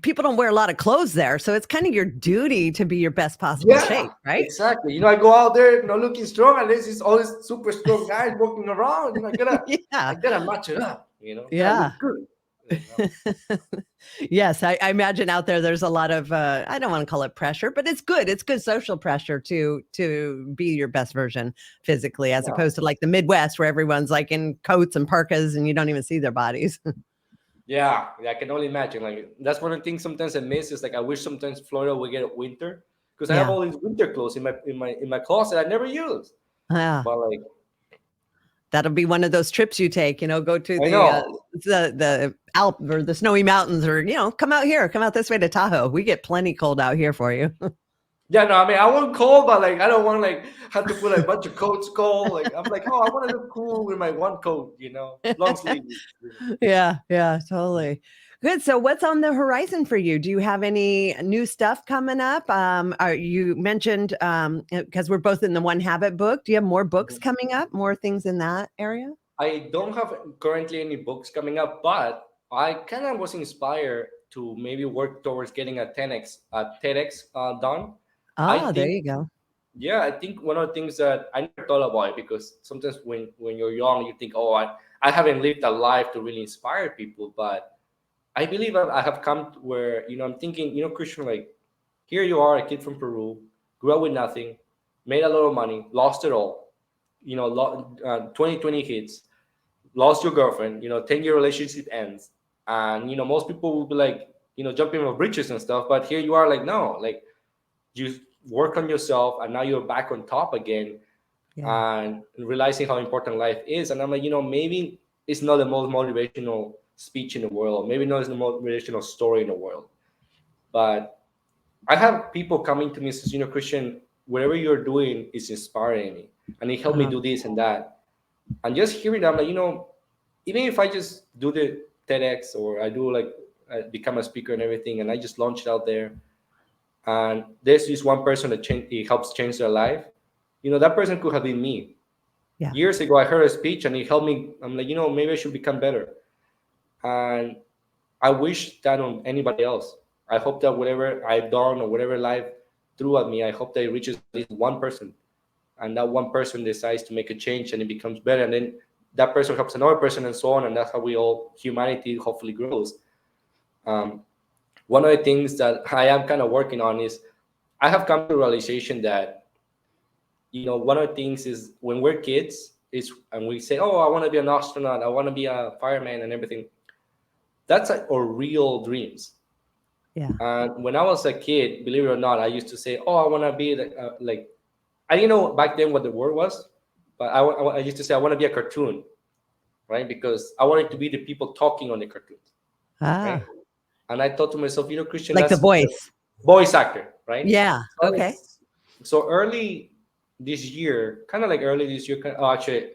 people don't wear a lot of clothes there. So it's kind of your duty to be your best possible Yeah, shape, right? exactly. I go out there, looking strong, and there's all these super strong guys walking around. I Yeah. gotta match it up. Gotta Yeah. look good. Yes, I imagine out there there's a lot of I don't want to call it pressure, but it's good. It's good social pressure to be your best version physically, as Yeah. opposed to like the Midwest where everyone's like in coats and parkas and you don't even see their bodies. Yeah, I can only imagine. Like that's one of the things sometimes I miss is like I wish sometimes Florida would get a winter because I have Yeah. all these winter clothes in my closet I never use. Yeah. But like That'll be one of those trips you take, go to I the know. the Alp or the snowy mountains, or come out here, come out this way to Tahoe. We get plenty cold out here for you. Yeah, no, I mean I want cold, but like I don't want like have to put like, a bunch of coats cold. Like I'm like, oh, I want to look cool with my one coat, long sleeve. Yeah, yeah, totally. Good. So what's on the horizon for you? Do you have any new stuff coming up? Are you mentioned because we're both in the One Habit book. Do you have more books coming up? More things in that area? I don't have currently any books coming up, but I kind of was inspired to maybe work towards getting a TEDx done. I Oh, there think, you go. yeah, I think one of the things that I never thought about it because sometimes when you're young, you think, oh, I haven't lived a life to really inspire people, but I believe I have come to where I'm thinking, Christian, like here you are, a kid from Peru, grew up with nothing, made a lot of money, lost it all, 20 kids, lost your girlfriend, 10-year relationship ends. And, most people will be like, jumping over bridges and stuff. But here you are like, no, like you work on yourself and now you're back on top again Yeah. and realizing how important life is. And I'm like, maybe it's not the most motivational speech in the world. Maybe not the most motivational story in the world. But I have people coming to me and says, Christian, whatever you're doing is inspiring me. And it helped me Uh-huh. do this and that. And just hearing that, I'm like, even if I just do the TEDx or I do like become a speaker and everything, and I just launch it out there, and there's just one person that it helps change their life, that person could have been me. Yeah. Years ago, I heard a speech and it helped me. I'm like, maybe I should become better. And I wish that on anybody else. I hope that whatever I've done or whatever life threw at me, I hope that it reaches at least one person, and that one person decides to make a change and it becomes better, and then that person helps another person and so on, and that's how humanity hopefully grows. um, One of the things that I am kind of working on is I have come to the realization that one of the things is when we're kids is and we say, oh, I want to be an astronaut, I want to be a fireman and everything. That's like our real dreams. Yeah. And when I was a kid, believe it or not, I used to say, oh, I want to be like I didn't know back then what the word was, but I used to say I want to be a cartoon, right? Because I wanted to be the people talking on the cartoons, right? Ah, And I thought to myself, Christian, like the that's the voice. voice actor, right? Yeah. So, Okay. so early this year, kind of like early this year, oh, actually,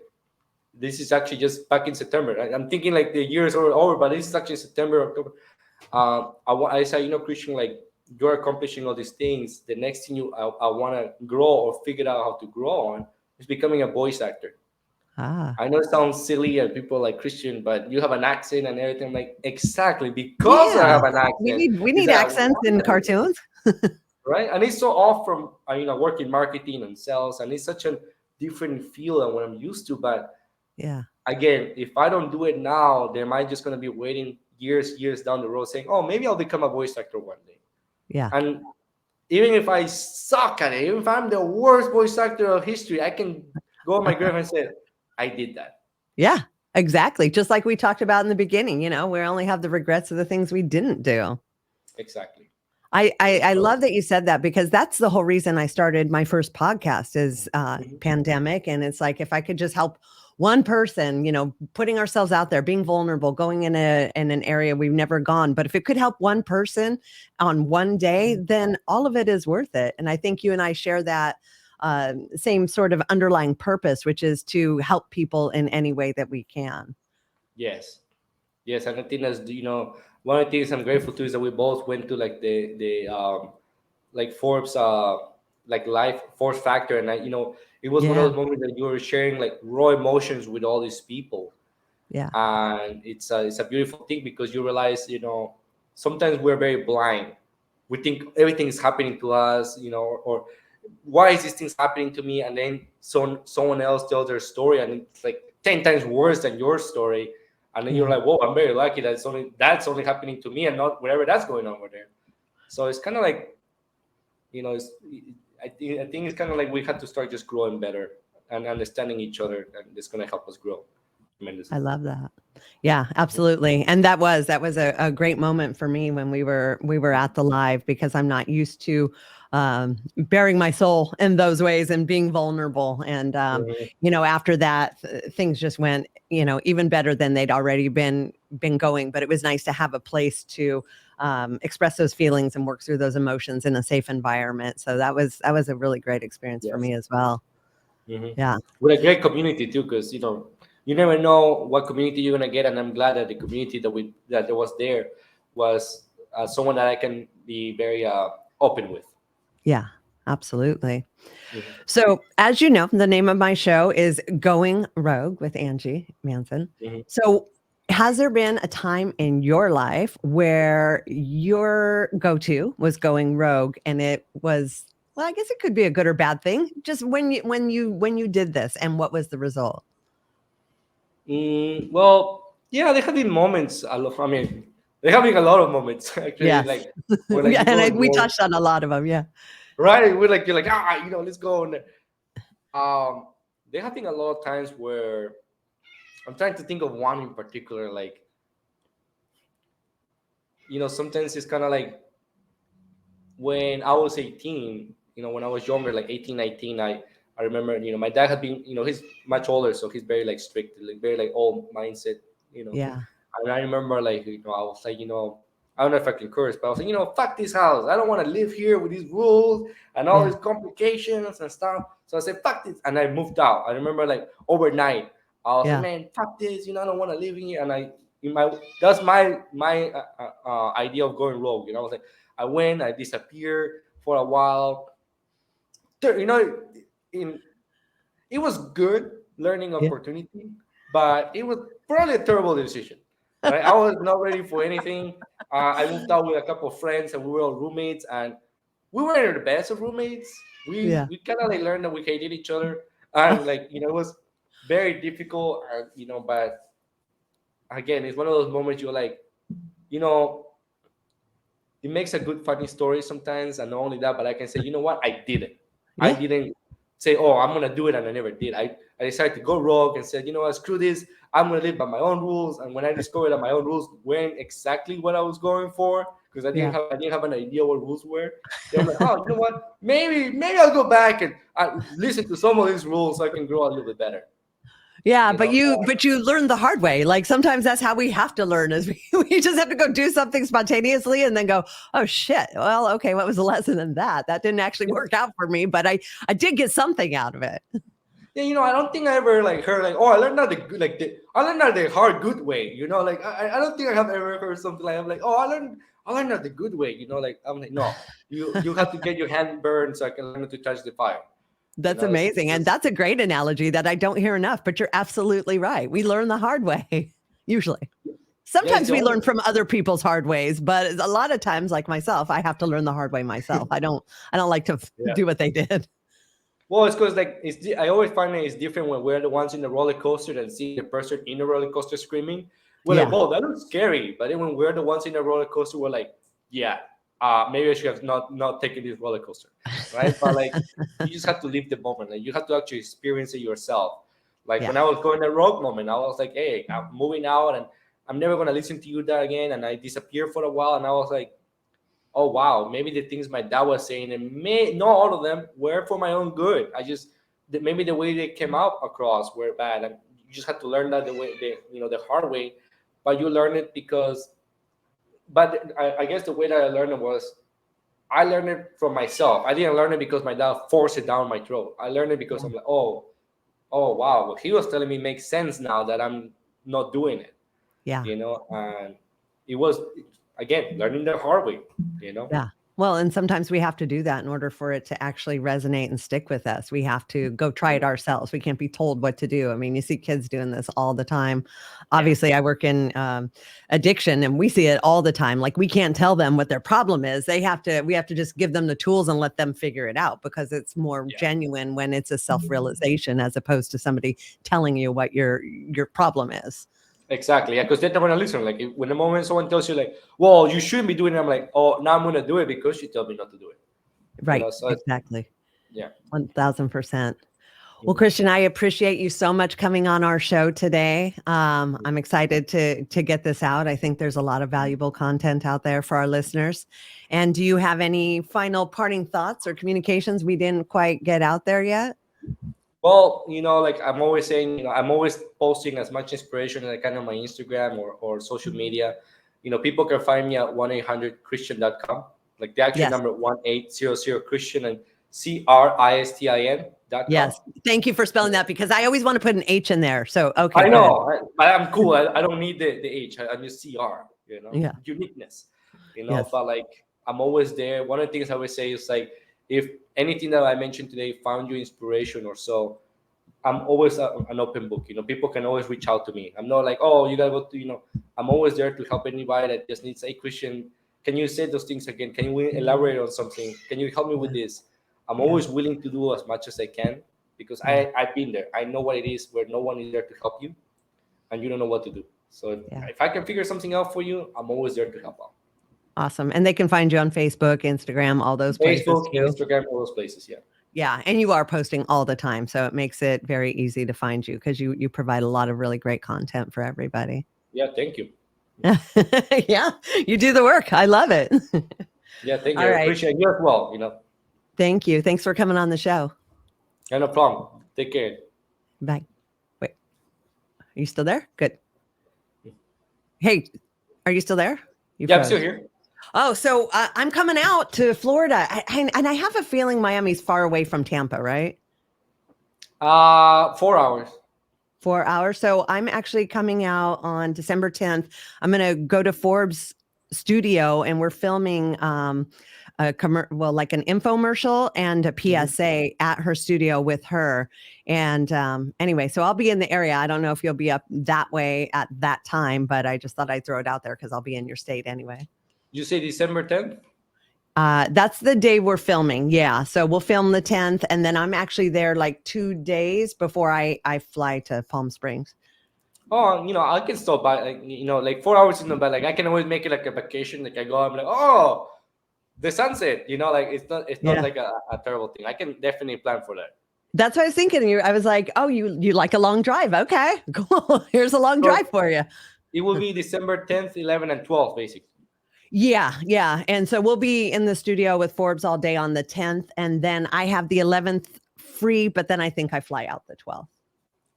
this is actually just back in September. Right? I'm thinking like the year is over, but this is actually September, October. I said, Christian, like you're accomplishing all these things. The next thing I want to grow or figure out how to grow on is becoming a voice actor. Ah. I know it sounds silly and people are like Christian, but you have an accent and everything. I'm like, exactly, because I Yeah. have an We accent. need we Is need that I accents in want to, cartoons. right? And it's so off from working marketing and sales, and it's such a different feel than what I'm used to. But Yeah. again, if I don't do it now, then am I just gonna be waiting years down the road saying, oh, maybe I'll become a voice actor one day. Yeah. And even if I suck at it, even if I'm the worst voice actor of history, I can go to my grave and say, I did that. Yeah, exactly. Just like we talked about in the beginning, we only have the regrets of the things we didn't do. Exactly. I love that you said that, because that's the whole reason I started my first podcast is pandemic. And it's like, if I could just help one person, putting ourselves out there, being vulnerable, going in an area we've never gone. But if it could help one person on one day, then all of it is worth it. And I think you and I share that same sort of underlying purpose, which is to help people in any way that we can. Yes. And I think that's one of the things I'm grateful to is that we both went to like the like Forbes like life force factor, and it was one of those moments that you were sharing like raw emotions with all these people. Yeah. And it's a beautiful thing, because you realize sometimes we're very blind. We think everything is happening to us, or why is these things happening to me? And then someone else tells their story, and it's like 10 times worse than your story. And then you're like, whoa, I'm very lucky that that's only happening to me and not whatever that's going on over there. So it's kind of like, I think it's kind of like we have to start just growing better and understanding each other, and it's going to help us grow tremendously. I love that. Yeah, absolutely. And that was a great moment for me when we were at the live, because I'm not used to bearing my soul in those ways and being vulnerable. And after that, things just went even better than they'd already been going. But it was nice to have a place to express those feelings and work through those emotions in a safe environment. So that was a really great experience for me as well. Yeah, with a great community too, because you never know what community you're gonna get, and I'm glad that the community that there was someone that I can be very open with. Yeah, absolutely. So, as you know, the name of my show is Going Rogue with Angie Manson. So, has there been a time in your life where your go-to was going rogue, and it was, well, I guess it could be a good or bad thing, just when you did this, and what was the result? Well, yeah, there have been moments. I mean, there have been a lot of moments actually. Yes. Like, where, like, Yeah, and we touched on a lot of them. Yeah. Right. You're like, let's go. And there have been a lot of times where I'm trying to think of one in particular. Like, sometimes it's kind of like when I was 18. When I was younger, like 18, 19, I remember, my dad had been, he's much older, so he's very like strict, like very like old mindset, Yeah. And I remember like, I was like, I don't know if I can curse, but I was like, fuck this house. I don't want to live here with these rules and all these complications and stuff. So I said, fuck this. And I moved out. I remember like overnight, I was like, man, fuck this. I don't want to live in here. And that's my idea of going rogue. I was like, I went, I disappeared for a while. It was good learning opportunity, but it was probably a terrible decision. Right? I was not ready for anything. I moved out with a couple of friends, and we were all roommates, and we weren't the best of roommates. We kind of like learned that we hated each other, and like it was very difficult. But again, it's one of those moments you're like, it makes a good funny story sometimes, and not only that, but I can say, you know what, I did it. I didn't say, oh, I'm gonna do it, and I never did. I decided to go rogue and said, you know what, screw this. I'm gonna live by my own rules. And when I discovered that my own rules weren't exactly what I was going for, because I didn't have an idea what rules were, then I'm like, oh, you know what, maybe I'll go back and listen to some of these rules so I can grow a little bit better. Yeah, but you learn the hard way. Like sometimes that's how we have to learn, is we just have to go do something spontaneously and then go, oh shit, well, okay, what was the lesson in that? That didn't actually work out for me, but I did get something out of it. Yeah, I don't think I ever like heard like, oh, I learned not I learned not the hard good way. Like I don't think I have ever heard something like, I'm like, oh, I learned not the good way. Like I'm like, no, you have to get your hand burned so I can learn to touch the fire. That's amazing. And that's a great analogy that I don't hear enough, but you're absolutely right. We learn the hard way, usually. Sometimes we learn from other people's hard ways, but a lot of times, like myself, I have to learn the hard way myself. I don't like to do what they did. Well, it's because like I always find that it's different when we're the ones in the roller coaster and see the person in the roller coaster screaming. We're Yeah. like, whoa, that looks scary. But then when we're the ones in the roller coaster, we're like, yeah, maybe I should have not taken this roller coaster, right? But like, you just have to live the moment. Like, you have to actually experience it yourself. Like Yeah. when I was going the rogue moment, I was like, hey, I'm moving out, and I'm never gonna listen to you there again. And I disappeared for a while, and I was like, oh wow, maybe the things my dad was saying, and not all of them were for my own good. Maybe the way they came out across were bad, and you just had to learn that the hard way. But you learn it because, but I guess the way that I learned it was, I learned it from myself. I didn't learn it because my dad forced it down my throat. I learned it because I'm like, oh wow, what he was telling me makes sense now that I'm not doing it. Yeah. And it was, again, learning the hard way. Yeah. Well, and sometimes we have to do that in order for it to actually resonate and stick with us. We have to go try it ourselves. We can't be told what to do. I mean, you see kids doing this all the time. Obviously, I work in addiction, and we see it all the time. Like, we can't tell them what their problem is. We have to just give them the tools and let them figure it out, because it's more genuine when it's a self-realization as opposed to somebody telling you what your problem is. Exactly. Yeah, because they're not gonna listen. Like, when the moment someone tells you, like, well, you shouldn't be doing it, I'm like, oh, now I'm gonna do it because you tell me not to do it. Right. Exactly. Yeah. 1000%. Well, Cristian, I appreciate you so much coming on our show today. I'm excited to get this out. I think there's a lot of valuable content out there for our listeners. And do you have any final parting thoughts or communications we didn't quite get out there yet? Well, like I'm always saying, I'm always posting as much inspiration as I can on my Instagram or social media. People can find me at 1-800-Christian.com, like the actual number 1800 Christian, and CRISTIN.com. Yes. Thank you for spelling that, because I always want to put an H in there. So, okay. I know. I'm cool. I don't need the H. I'm just CR, uniqueness, but like, I'm always there. One of the things I always say is, like, if anything that I mentioned today found you inspiration or so, I'm always an open book. People can always reach out to me. I'm not like, oh, you gotta go to, I'm always there to help anybody that just needs a Christian. Can you say those things again? Can you elaborate on something? Can you help me with this? I'm always willing to do as much as I can, because I've been there. I know what it is where no one is there to help you, and you don't know what to do. So if I can figure something out for you, I'm always there to help out. Awesome. And they can find you on Facebook, Instagram, all those places. Facebook, Instagram, all those places. Yeah. Yeah. And you are posting all the time. So it makes it very easy to find you, because you provide a lot of really great content for everybody. Yeah. Thank you. Yeah. You do the work. I love it. Yeah. Thank you. I appreciate you as well. Thank you. Thanks for coming on the show. Yeah, no problem. Take care. Bye. Wait. Are you still there? Good. Hey, are you still there? I'm still here. Oh, so I'm coming out to Florida, and I have a feeling Miami's far away from Tampa, right? 4 hours. 4 hours. So I'm actually coming out on December 10th. I'm going to go to Forbes' studio, and we're filming like an infomercial and a PSA at her studio with her. And anyway, so I'll be in the area. I don't know if you'll be up that way at that time, but I just thought I'd throw it out there because I'll be in your state anyway. You say December 10th? That's the day we're filming. Yeah. So we'll film the 10th, and then I'm actually there like 2 days before I fly to Palm Springs. Oh, I can stop by, like 4 hours is not bad. Like, I can always make it like a vacation. Like, I go, I'm like, oh, the sunset, like, it's not like a terrible thing. I can definitely plan for that. That's what I was thinking. I was like, oh, you like a long drive. Okay, cool. Here's a long drive for you. It will be December 10th, 11th, and 12th, basically. Yeah. And so we'll be in the studio with Forbes all day on the 10th. And then I have the 11th free, but then I think I fly out the 12th.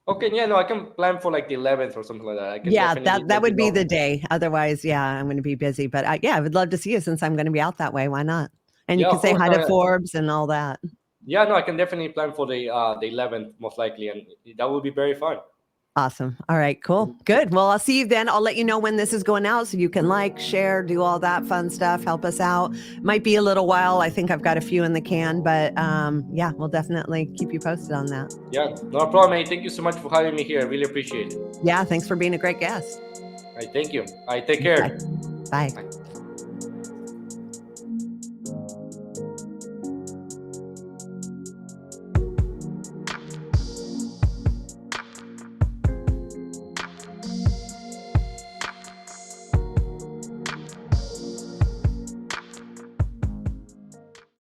Okay, yeah, no, I can plan for like the 11th or something like that. That would be the day. Otherwise, I'm going to be busy. But I would love to see you, since I'm going to be out that way. Why not? And you can say hi to Forbes and all that. Yeah, no, I can definitely plan for the 11th, most likely. And that will be very fun. Awesome. All right, cool. Good. Well, I'll see you then. I'll let you know when this is going out, so you can like, share, do all that fun stuff, help us out. Might be a little while. I think I've got a few in the can, but we'll definitely keep you posted on that. Yeah, no problem. Hey, thank you so much for having me here. I really appreciate it. Yeah, thanks for being a great guest. All right, thank you. All right, take care. Bye. Bye.